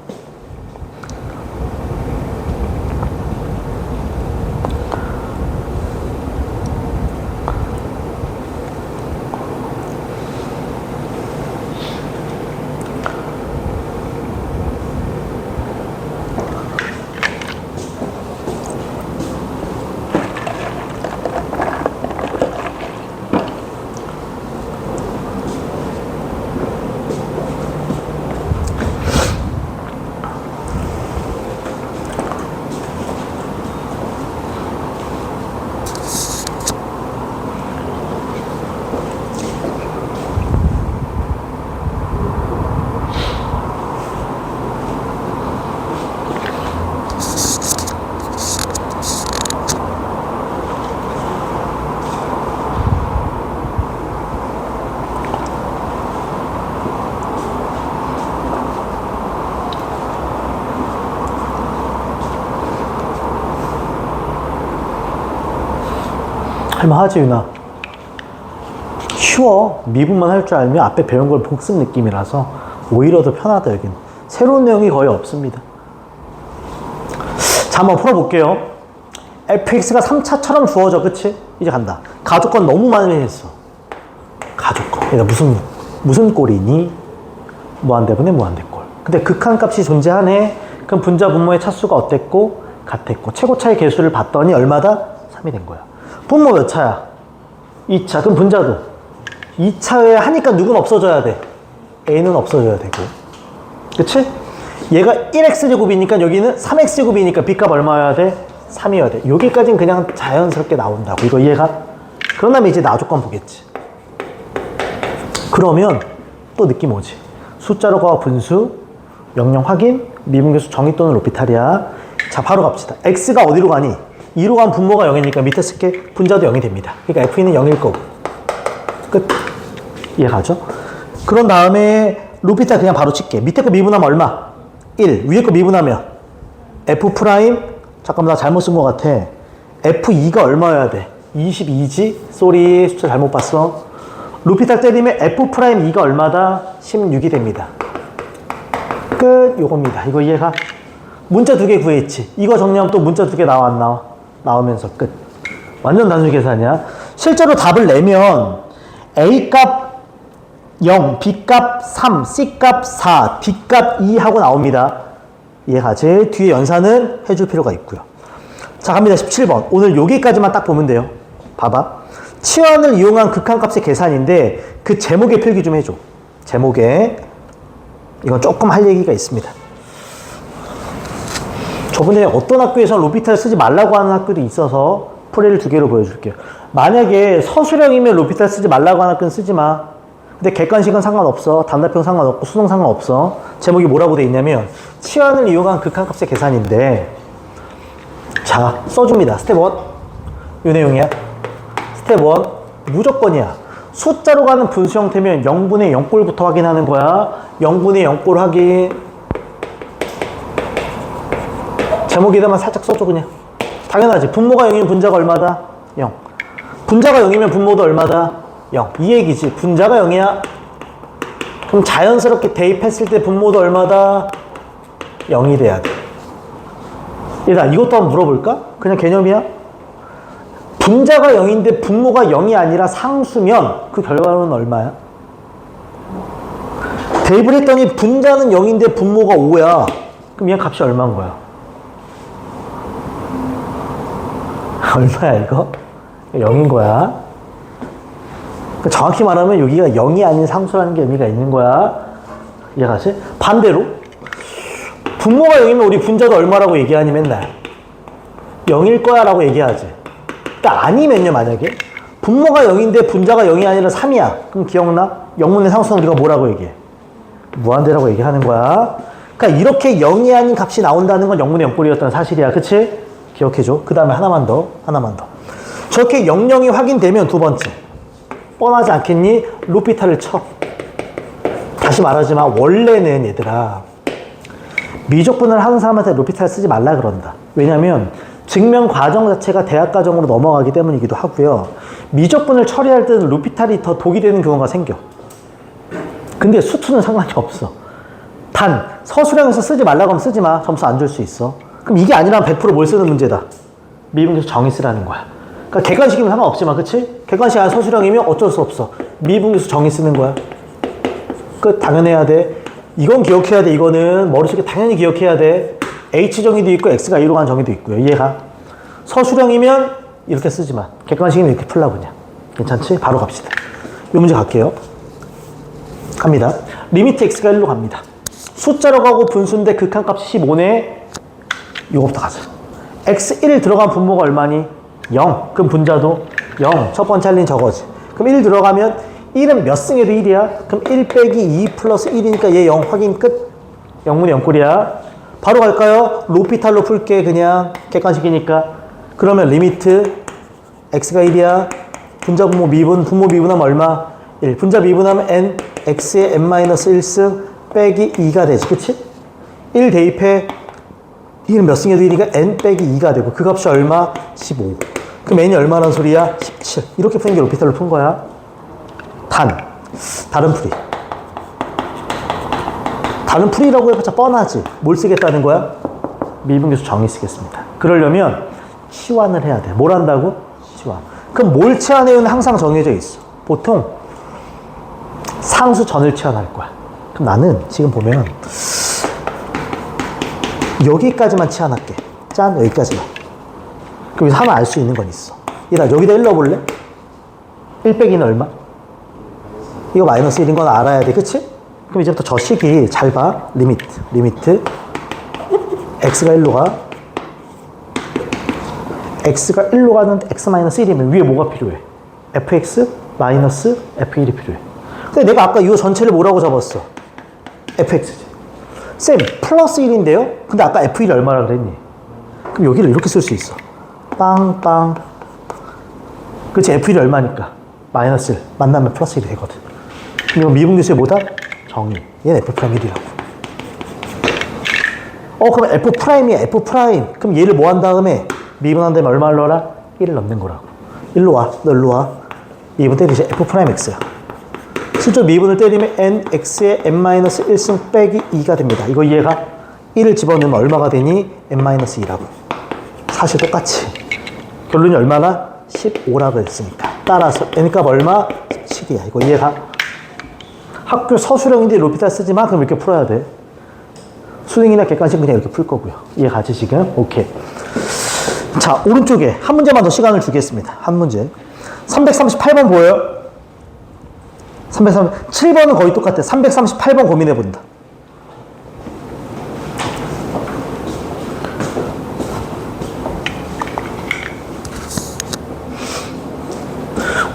Speaker 1: 할만하지, 유나? 쉬워. 미분만 할 줄 알면 앞에 배운 걸 복습 느낌이라서 오히려 더 편하다, 여기는. 새로운 내용이 거의 없습니다. 자, 한번 풀어볼게요. fx가 3차처럼 주어져, 그치? 이제 간다. 가족권 너무 많이 했어. 가족권. 그러니까 무슨 꼴이니? 무한대분의 무한대꼴. 근데 극한값이 존재하네. 그럼 분자 분모의 차수가 어땠고? 같았고. 최고차의 개수를 봤더니 얼마다? 3이 된 거야. 분모 몇 차야? 2차. 그럼 분자도 2차에 하니까 누군 없어져야 돼? A는 없어져야 되고. 그치? 얘가 1x제곱이니까 여기는 3x제곱이니까 B값 얼마여야 돼? 3이어야 돼. 여기까지는 그냥 자연스럽게 나온다고. 이거 이해가? 그런 다음에 이제 나조건 보겠지. 그러면 또 느낌 오지? 숫자로 과 분수, 명령 확인, 미분계수 정의 또는 로피탈이야. 자, 바로 갑시다. x가 어디로 가니? 2로 간 분모가 0이니까 밑에 쓸게. 분자도 0이 됩니다. 그러니까 f는 0일 거고. 끝. 이해가죠? 그런 다음에 로피탈 그냥 바로 칠게. 밑에 거 미분하면 얼마? 1. 위에 거 미분하면 f 프라임. 잠깐만, 나 잘못 쓴 것 같아. f2가 얼마여야 돼? 22지? 쏘리, 숫자 잘못 봤어. 로피탈 때리면 f 프라임 2가 얼마다? 16이 됩니다. 끝. 요겁니다. 이거 이해가? 문자 2개 구했지. 이거 정리하면 또 문자 2개 나와, 안 나와? 나오면서 끝. 완전 단순 계산이야. 실제로 답을 내면 A값 0, B값 3, C값 4, D값 2 하고 나옵니다. 이해가지? 뒤에 연산은 해줄 필요가 있고요. 자, 갑니다. 17번. 오늘 여기까지만 딱 보면 돼요. 봐봐. 치환을 이용한 극한값의 계산인데 그 제목에 필기 좀 해줘. 제목에. 이건 조금 할 얘기가 있습니다. 저번에 어떤 학교에서 로피탈 쓰지 말라고 하는 학교도 있어서 풀이를 2개로 보여줄게요. 만약에 서술형이면 로피탈 쓰지 말라고 하는 학교는 쓰지 마. 근데 객관식은 상관없어. 단답형 상관없고 수능 상관없어. 제목이 뭐라고 돼 있냐면 치환을 이용한 극한값의 계산인데, 자, 써줍니다. 스텝 1. 이 내용이야. 스텝 1. 무조건이야. 숫자로 가는 분수 형태면 0분의 0꼴부터 확인하는 거야. 0분의 0꼴 확인. 제목에다만 살짝 써줘, 그냥. 당연하지. 분모가 0이면 분자가 얼마다? 0. 분자가 0이면 분모도 얼마다? 0. 이 얘기지. 분자가 0이야. 그럼 자연스럽게 대입했을 때 분모도 얼마다? 0이 돼야 돼. 얘들아, 이것도 한번 물어볼까? 그냥 개념이야? 분자가 0인데 분모가 0이 아니라 상수면 그 결과는 얼마야? 대입을 했더니 분자는 0인데 분모가 5야. 그럼 얘 값이 얼마인 거야? 얼마야 이거? 0인 거야. 그러니까 정확히 말하면 여기가 0이 아닌 상수라는 게 의미가 있는 거야. 이해가지? 반대로 분모가 0이면 우리 분자도 얼마라고 얘기하니 맨날? 0일 거야 라고 얘기하지. 그러니까 아니면요, 만약에 분모가 0인데 분자가 0이 아니라 3이야. 그럼 기억나? 0분의 상수는 우리가 뭐라고 얘기해? 무한대라고 얘기하는 거야. 그러니까 이렇게 0이 아닌 값이 나온다는 건 0분의 0꼴이었다는 사실이야. 그치? 기억해줘. 그 다음에 하나만 더. 저렇게 0,0이 확인되면 두 번째. 뻔하지 않겠니? 루피타를 쳐. 다시 말하지만 원래는 얘들아 미적분을 하는 사람한테 루피타를 쓰지 말라 그런다. 왜냐면 증명 과정 자체가 대학 과정으로 넘어가기 때문이기도 하고요. 미적분을 처리할 때는 루피탈이 더 독이 되는 경우가 생겨. 근데 수투는 상관이 없어. 단 서술형에서 쓰지 말라고 하면 쓰지 마. 점수 안 줄 수 있어. 그럼 이게 아니라면 100%뭘 쓰는 문제다. 미분계수 정의 쓰라는 거야. 그러니까 객관식이면 상관없지만 그치? 객관식이 아니라 서술형이면 어쩔 수 없어. 미분계수 정의 쓰는 거야. 끝. 당연해야 돼. 이건 기억해야 돼. 이거는 머릿속에 당연히 기억해야 돼. H정의도 있고 X가 2로 가는 정의도 있고요. 이해가? 서술형이면 이렇게 쓰지만 객관식이면 이렇게 풀라고 그냥. 괜찮지? 바로 갑시다. 이 문제 갈게요. 갑니다. 리미트 X가 1로 갑니다. 숫자로 가고 분수인데 극한값이 15네. 이거부터 가자. X1 들어간 분모가 얼마니? 0. 그럼 분자도 0. 첫 번째 할 일은 저거지. 그럼 1 들어가면 1은 몇 승에도 1이야? 그럼 1 빼기 2 플러스 1이니까 얘 0 확인 끝. 0분의 0꼴이야. 바로 갈까요? 로피탈로 풀게. 그냥 객관식이니까. 그러면 리미트 x가 1이야. 분자 분모 미분, 분모 미분하면 얼마? 1. 분자 미분하면 n, x의 n-1승 빼기 2가 되지. 그치? 1 대입해. 1은 몇 승에도 1이니까 n 빼기 2가 되고 그 값이 얼마? 15. 그럼 n이 얼마라는 소리야? 17. 이렇게 푸는 게 로피탈로 푼 거야. 다른 풀이. 다른 풀이라고 해봤자 뻔하지. 뭘 쓰겠다는 거야? 미분계수 정의 쓰겠습니다. 그러려면 치환을 해야 돼. 뭘 한다고? 치환. 그럼 뭘 치환해요는 항상 정해져 있어. 보통 상수 전을 치환할 거야. 그럼 나는 지금 보면 여기까지만 치환할게. 짠, 여기까지만. 그럼 여기서 하나 알 수 있는 건 있어. 얘들아, 여기다 1 넣어볼래? 1 빼기는 얼마? 이거 마이너스 1인 건 알아야 돼. 그치? 그럼 이제부터 저 식이 잘 봐. 리미트 x가 1로 가. x가 1로 가는데 x-1이면 위에 뭐가 필요해? fx 마이너스 f1이 필요해. 근데 내가 아까 이거 전체를 뭐라고 잡았어? fx지. 쌤, 플러스 1인데요? 근데 아까 f1이 얼마라 그랬니? 그럼 여기를 이렇게 쓸 수 있어. 빵빵. 그치? f1이 얼마니까? 마이너스 1 만나면 플러스 1이 되거든. 이거 미분계수의 뭐다? 정의. 얘는 F'1이라고. 그럼 F'이야, F'. 그럼 얘를 뭐 한 다음에 미분한 다음에 얼마를 넣어라? 1을 넣는 거라고. 일로 와. 너 일로 와. 미분 때리지. F'X야. 실제로 미분을 때리면 nx의 n-1승 빼기 2가 됩니다. 이거 이해가? 1을 집어넣으면 얼마가 되니? n-2라고. 사실 똑같이. 결론이 얼마나? 15라고 했으니까. 따라서 n값 얼마? 17이야. 이거 이해가? 학교 서술형인데 로피탈 쓰지만 그럼 이렇게 풀어야 돼. 수능이나 객관식 그냥 이렇게 풀 거고요. 이해가지 지금? 오케이. 자, 오른쪽에 한 문제만 더 시간을 주겠습니다. 한 문제. 338번 보여요? 7번은 거의 똑같아. 338번 고민해 본다.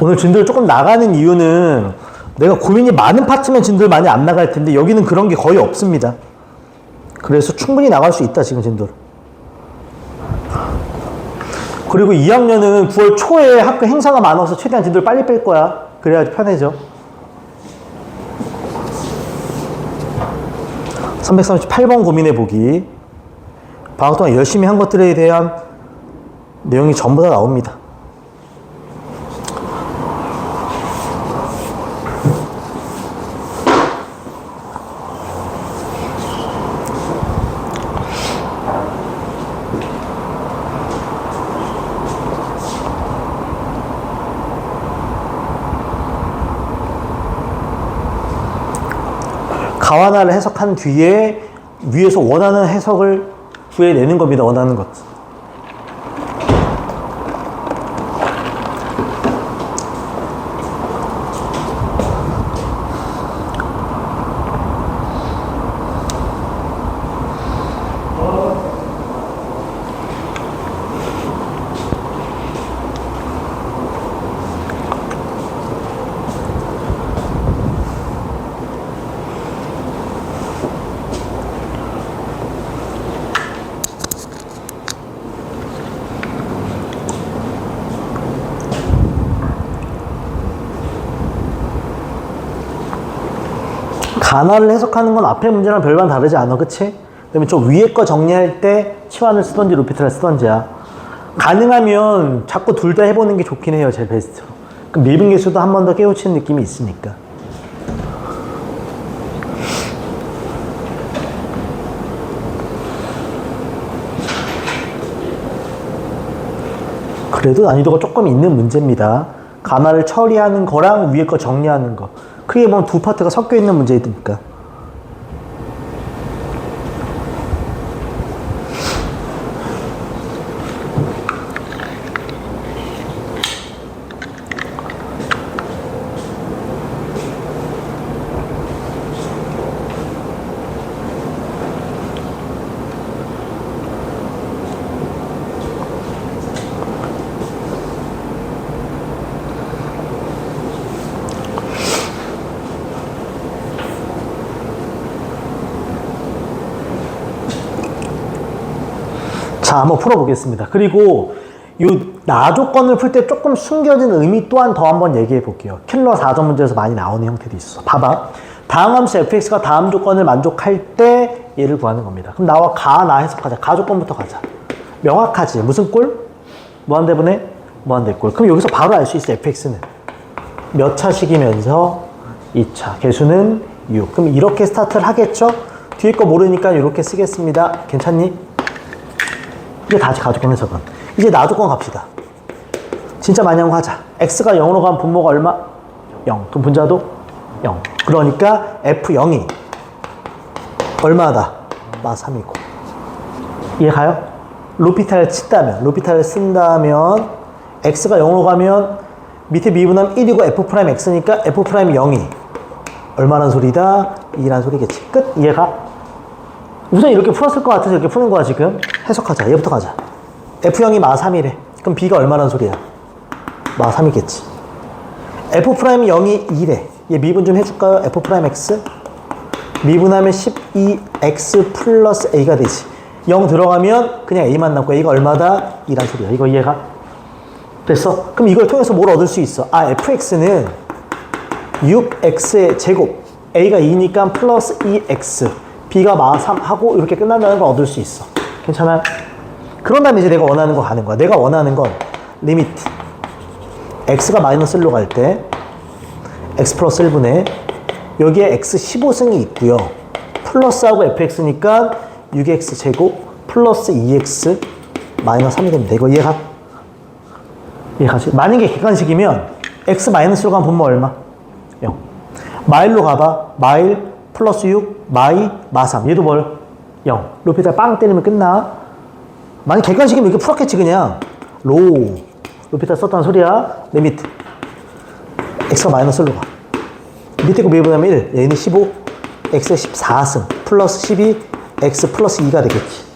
Speaker 1: 오늘 진도를 조금 나가는 이유는 내가 고민이 많은 파트면 진도를 많이 안 나갈 텐데 여기는 그런 게 거의 없습니다. 그래서 충분히 나갈 수 있다 지금 진도를. 그리고 2학년은 9월 초에 학교 행사가 많아서 최대한 진도를 빨리 뺄 거야. 그래야지 편해져. 338번 고민해 보기. 방학 동안 열심히 한 것들에 대한 내용이 전부 다 나옵니다. 가완화를 해석한 뒤에 위에서 원하는 해석을 구해내는 겁니다. 원하는 것. 가나를 해석하는 건 앞에 문제랑 별반 다르지 않아, 그치? 그다음에 저 위에 거 정리할 때 치환을 쓰던지 루피트를 쓰던지야. 가능하면 자꾸 둘 다 해보는 게 좋긴 해요, 제일 베스트로. 그럼 밀분 개수도 한 번 더 깨우치는 느낌이 있으니까. 그래도 난이도가 조금 있는 문제입니다. 가나를 처리하는 거랑 위에 거 정리하는 거. 크게 보면 두 파트가 섞여 있는 문제이니까. 자, 한번 풀어보겠습니다. 그리고 이 나 조건을 풀 때 조금 숨겨진 의미 또한 더 한번 얘기해 볼게요. 킬러 4점 문제에서 많이 나오는 형태도 있어. 봐봐. 다음 함수 fx가 다음 조건을 만족할 때 얘를 구하는 겁니다. 그럼 나와 가, 나 해석하자. 가 조건부터 가자. 명확하지? 무슨 꼴? 무한대분의 무한대꼴. 그럼 여기서 바로 알 수 있어, fx는. 몇 차식이면서 2차. 개수는 6. 그럼 이렇게 스타트를 하겠죠? 뒤에 거 모르니까 이렇게 쓰겠습니다. 괜찮니? 이게 다시 가조건 해석은. 이제 나 조건 갑시다. 진짜 많이 한 거 하자. x가 0으로 가면 분모가 얼마? 0. 그럼 분자도 0. 그러니까 f0이 얼마다? 마 3이고. 이해 가요? 로피탈을 쓴다면 x가 0으로 가면 밑에 미분하면 1이고 f'x니까 f'이 0이 얼마란 소리다? 2란 소리겠지. 끝? 이해가? 우선 이렇게 풀었을 것 같아서 이렇게 푸는 거야, 지금. 해석하자. 얘부터 가자. F0이 마 3이래. 그럼 B가 얼마란 소리야? 마 3이겠지. F'이 0이 2래. 얘 미분 좀 해줄까요? F'X? 미분하면 12X 플러스 A가 되지. 0 들어가면 그냥 A만 남고 A가 얼마다? 2란 소리야. 이거 이해가? 됐어? 그럼 이걸 통해서 뭘 얻을 수 있어? 아, Fx는 6X의 제곱. A가 2니까 플러스 2X. B가 마 3 하고 이렇게 끝난다는 걸 얻을 수 있어. 괜찮아? 그런 다음에 이제 내가 원하는 거 가는 거야. 내가 원하는 건 리미트 x가 마이너스 1로 갈 때 x 플러스 1분의 여기에 x 15승이 있고요. 플러스하고 fx니까 6x 제곱 플러스 2x 마이너스 3이 됩니다. 이거 이해가? 이해가지? 만약에 객관식이면 x 마이너스로 가면 분모 얼마? 0. 마일로 가봐. 마일 플러스 6 마이 마 3. 얘도 뭘? 0. 로피탈 빵 때리면 끝나. 만약 객관식이면 이렇게 풀었겠지 그냥. 로피탈 썼다는 소리야. 리미트 x가 마이너스 1로 가. 밑에 거 미분하면 1. 얘는 15. x에 14승 플러스 12 x 플러스 2가 되겠지.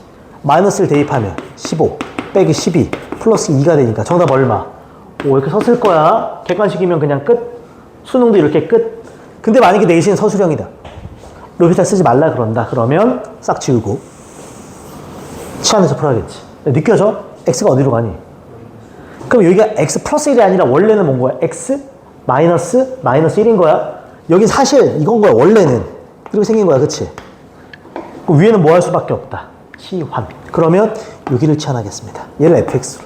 Speaker 1: 마이너스를 대입하면 15 빼기 12 플러스 2가 되니까 정답 얼마? 오, 이렇게 썼을 거야. 객관식이면 그냥 끝. 수능도 이렇게 끝. 근데 만약에 내신 서술형이다. 로피탈 쓰지 말라 그런다. 그러면 싹 지우고 치환해서 풀어야겠지. 느껴져? x가 어디로 가니? 그럼 여기가 x 플러스 1이 아니라 원래는 뭔 거야? x 마이너스 1인 거야. 여기 사실 이건 거야. 원래는 이렇게 생긴 거야. 그치? 그럼 위에는 뭐 할 수밖에 없다. 치환. 그러면 여기를 치환하겠습니다. 얘를 fx로.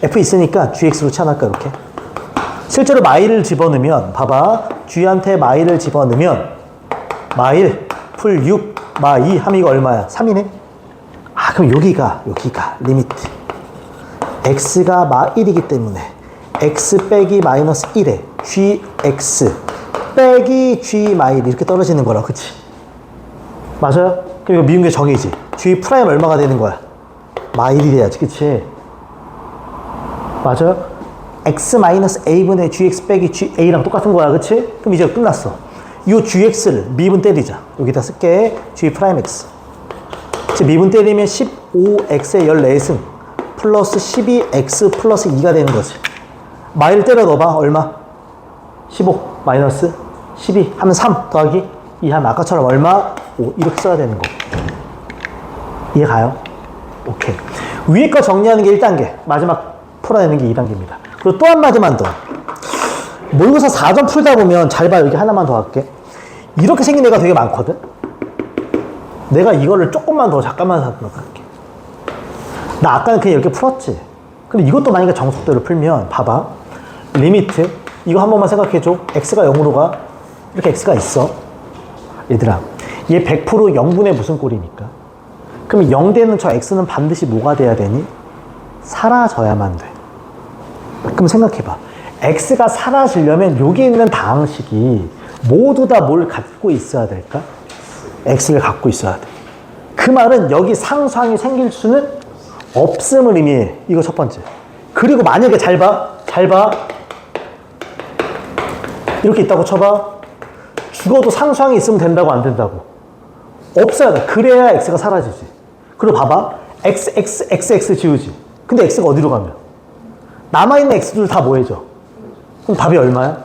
Speaker 1: f 있으니까 gx로 치환할까 이렇게. 실제로 마일을 집어넣으면 봐봐. g한테 마일을 집어넣으면 마일 풀 6 마 2 하면 이거 얼마야? 3이네? 아, 그럼 여기가 리미트 x가 마 1이기 때문에 x 빼기 마이너스 1에 gx 빼기 g 마일 이렇게 떨어지는 거라. 그치? 맞아요? 그럼 이거 미분계 정의지. G 프라임 얼마가 되는 거야? 마일이 돼야지, 그치? 맞아요? x-a분의 gx 빼기 a랑 똑같은 거야, 그치? 그럼 이제 끝났어. 이 gx를 미분 때리자. 여기다 쓸게. g 프라임 x. 미분 때리면 15x의 14승 플러스 12x 플러스 2가 되는 거지. 마일 때려 넣어봐. 얼마? 15 마이너스 12 하면 3 더하기 2 하면 아까처럼 얼마? 5 이렇게 써야 되는 거. 이해 가요? 오케이. 위에 거 정리하는 게 1단계. 마지막 풀어내는 게 2단계입니다. 그리고 또 한마디만 더. 모의고사 4점 풀다 보면 잘 봐. 여기 하나만 더 할게. 이렇게 생긴 애가 되게 많거든? 내가 이거를 조금만 더 잠깐만 생각할게. 나 아까는 그냥 이렇게 풀었지. 근데 이것도 만약에 정석대로 풀면 봐봐. 리미트 이거 한 번만 생각해줘. x가 0으로 가. 이렇게 x가 있어. 얘들아 얘 100% 0분의 무슨 꼴이니까. 그럼 0 되는 저 x는 반드시 뭐가 돼야 되니? 사라져야만 돼. 그럼 생각해봐. x가 사라지려면 여기 있는 다항식이 모두 다 뭘 갖고 있어야 될까? x를 갖고 있어야 돼. 그 말은 여기 상수항이 생길 수는 없음을 의미해. 이거 첫 번째. 그리고 만약에 잘 봐. 이렇게 있다고 쳐봐. 죽어도 상수항이 있으면 된다고 안 된다고? 없어야 돼. 그래야 x가 사라지지. 그리고 봐봐. x 지우지. 근데 x가 어디로 가면? 남아있는 x들 다 뭐해져? 그럼 답이 얼마야?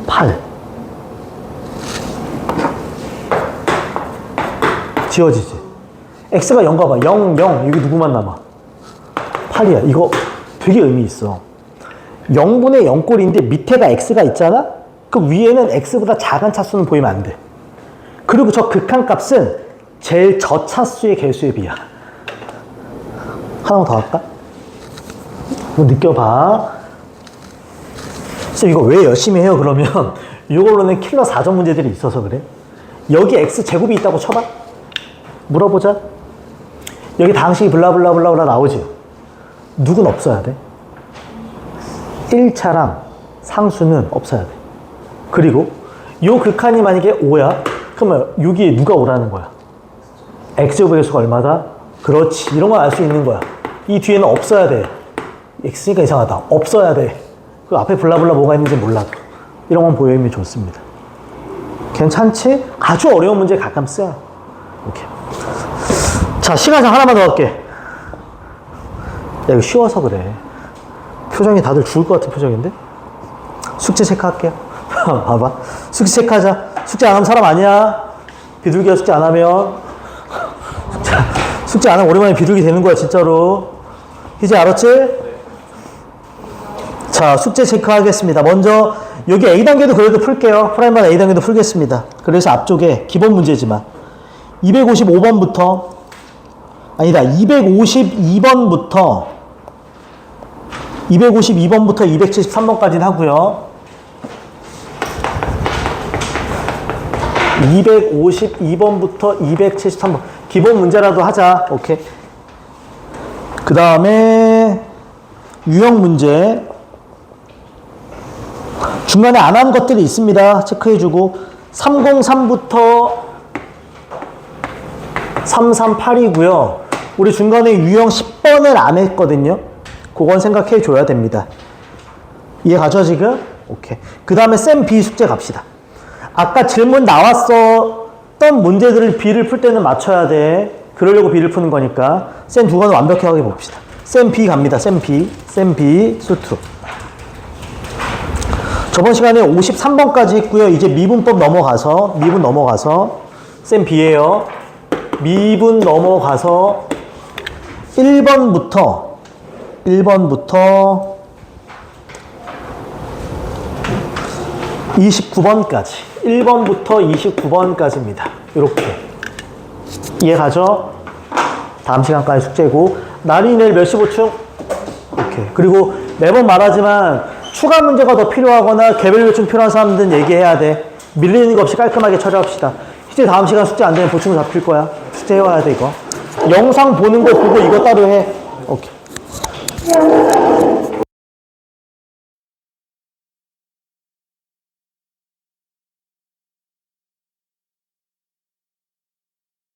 Speaker 1: 8. 지워지지. x가 0가 봐. 0, 0. 여기 누구만 남아? 8이야. 이거 되게 의미 있어. 0분의 0꼴인데 밑에가 x가 있잖아? 그 위에는 x보다 작은 차수는 보이면 안 돼. 그리고 저 극한값은 제일 저차수의 개수에 비야. 하나만 더 할까? 이거 느껴봐. 쌤 이거 왜 열심히 해요? 그러면 이걸로는 킬러 4점 문제들이 있어서 그래. 여기 x제곱이 있다고 쳐봐. 물어보자. 여기 다항식이 블라블라블라 나오지. 누군 없어야 돼. 1차랑 상수는 없어야 돼. 그리고 요 극한이 만약에 5야. 그러면 여기에 누가 오라는 거야? x제곱의 개수가 얼마다? 그렇지. 이런 걸 알 수 있는 거야. 이 뒤에는 없어야 돼. x니까 이상하다. 없어야 돼. 그 앞에 블라블라 뭐가 있는지 몰라도. 이런 건 보여주면 좋습니다. 괜찮지? 아주 어려운 문제 가끔 써요. 오케이. 자, 시간상 하나만 더 할게. 야, 이거 쉬워서 그래. 표정이 다들 죽을 것 같은 표정인데? 숙제 체크할게요. 봐봐. 숙제 체크하자. 숙제 안 하면 사람 아니야. 비둘기가 숙제 안 하면. 숙제 안 하면 오랜만에 비둘기 되는 거야, 진짜로. 이제 알았지? 자, 숙제 체크하겠습니다. 먼저, 여기 A단계도 그래도 풀게요. 프라임반 A단계도 풀겠습니다. 그래서 앞쪽에 기본 문제지만. 255번부터, 아니다, 252번부터 273번까지는 하고요. 252번부터 273번. 기본 문제라도 하자. 오케이. 그 다음에 유형 문제. 중간에 안 한 것들이 있습니다. 체크해주고. 303부터 338이고요. 우리 중간에 유형 10번을 안 했거든요. 그건 생각해 줘야 됩니다. 이해 가죠, 지금? 오케이. 그 다음에 쌤 B 숙제 갑시다. 아까 질문 나왔었던 문제들을 B를 풀 때는 맞춰야 돼. 그러려고 B를 푸는 거니까. 쌤 두 건 완벽하게 봅시다. 쌤 B 갑니다. 쌤 B. 쌤 B 수투. 저번 시간에 53번까지 했고요. 이제 미분법 넘어가서, 미분 넘어가서, 쌤 B예요. 미분 넘어가서 1번부터 29번까지. 1번부터 29번까지입니다. 이렇게. 이해 가죠? 다음 시간까지 숙제고. 날이 내일 몇 시 보충? 오케이. 그리고 매번 말하지만 추가 문제가 더 필요하거나 개별 요청 필요한 사람들은 얘기해야 돼. 밀리는 거 없이 깔끔하게 처리합시다. 이제 다음 시간 숙제 안 되면 보충 잡힐 거야. 숙제 해와야 돼, 이거. 영상 보는 거 보고 이거 따로 해. 오케이.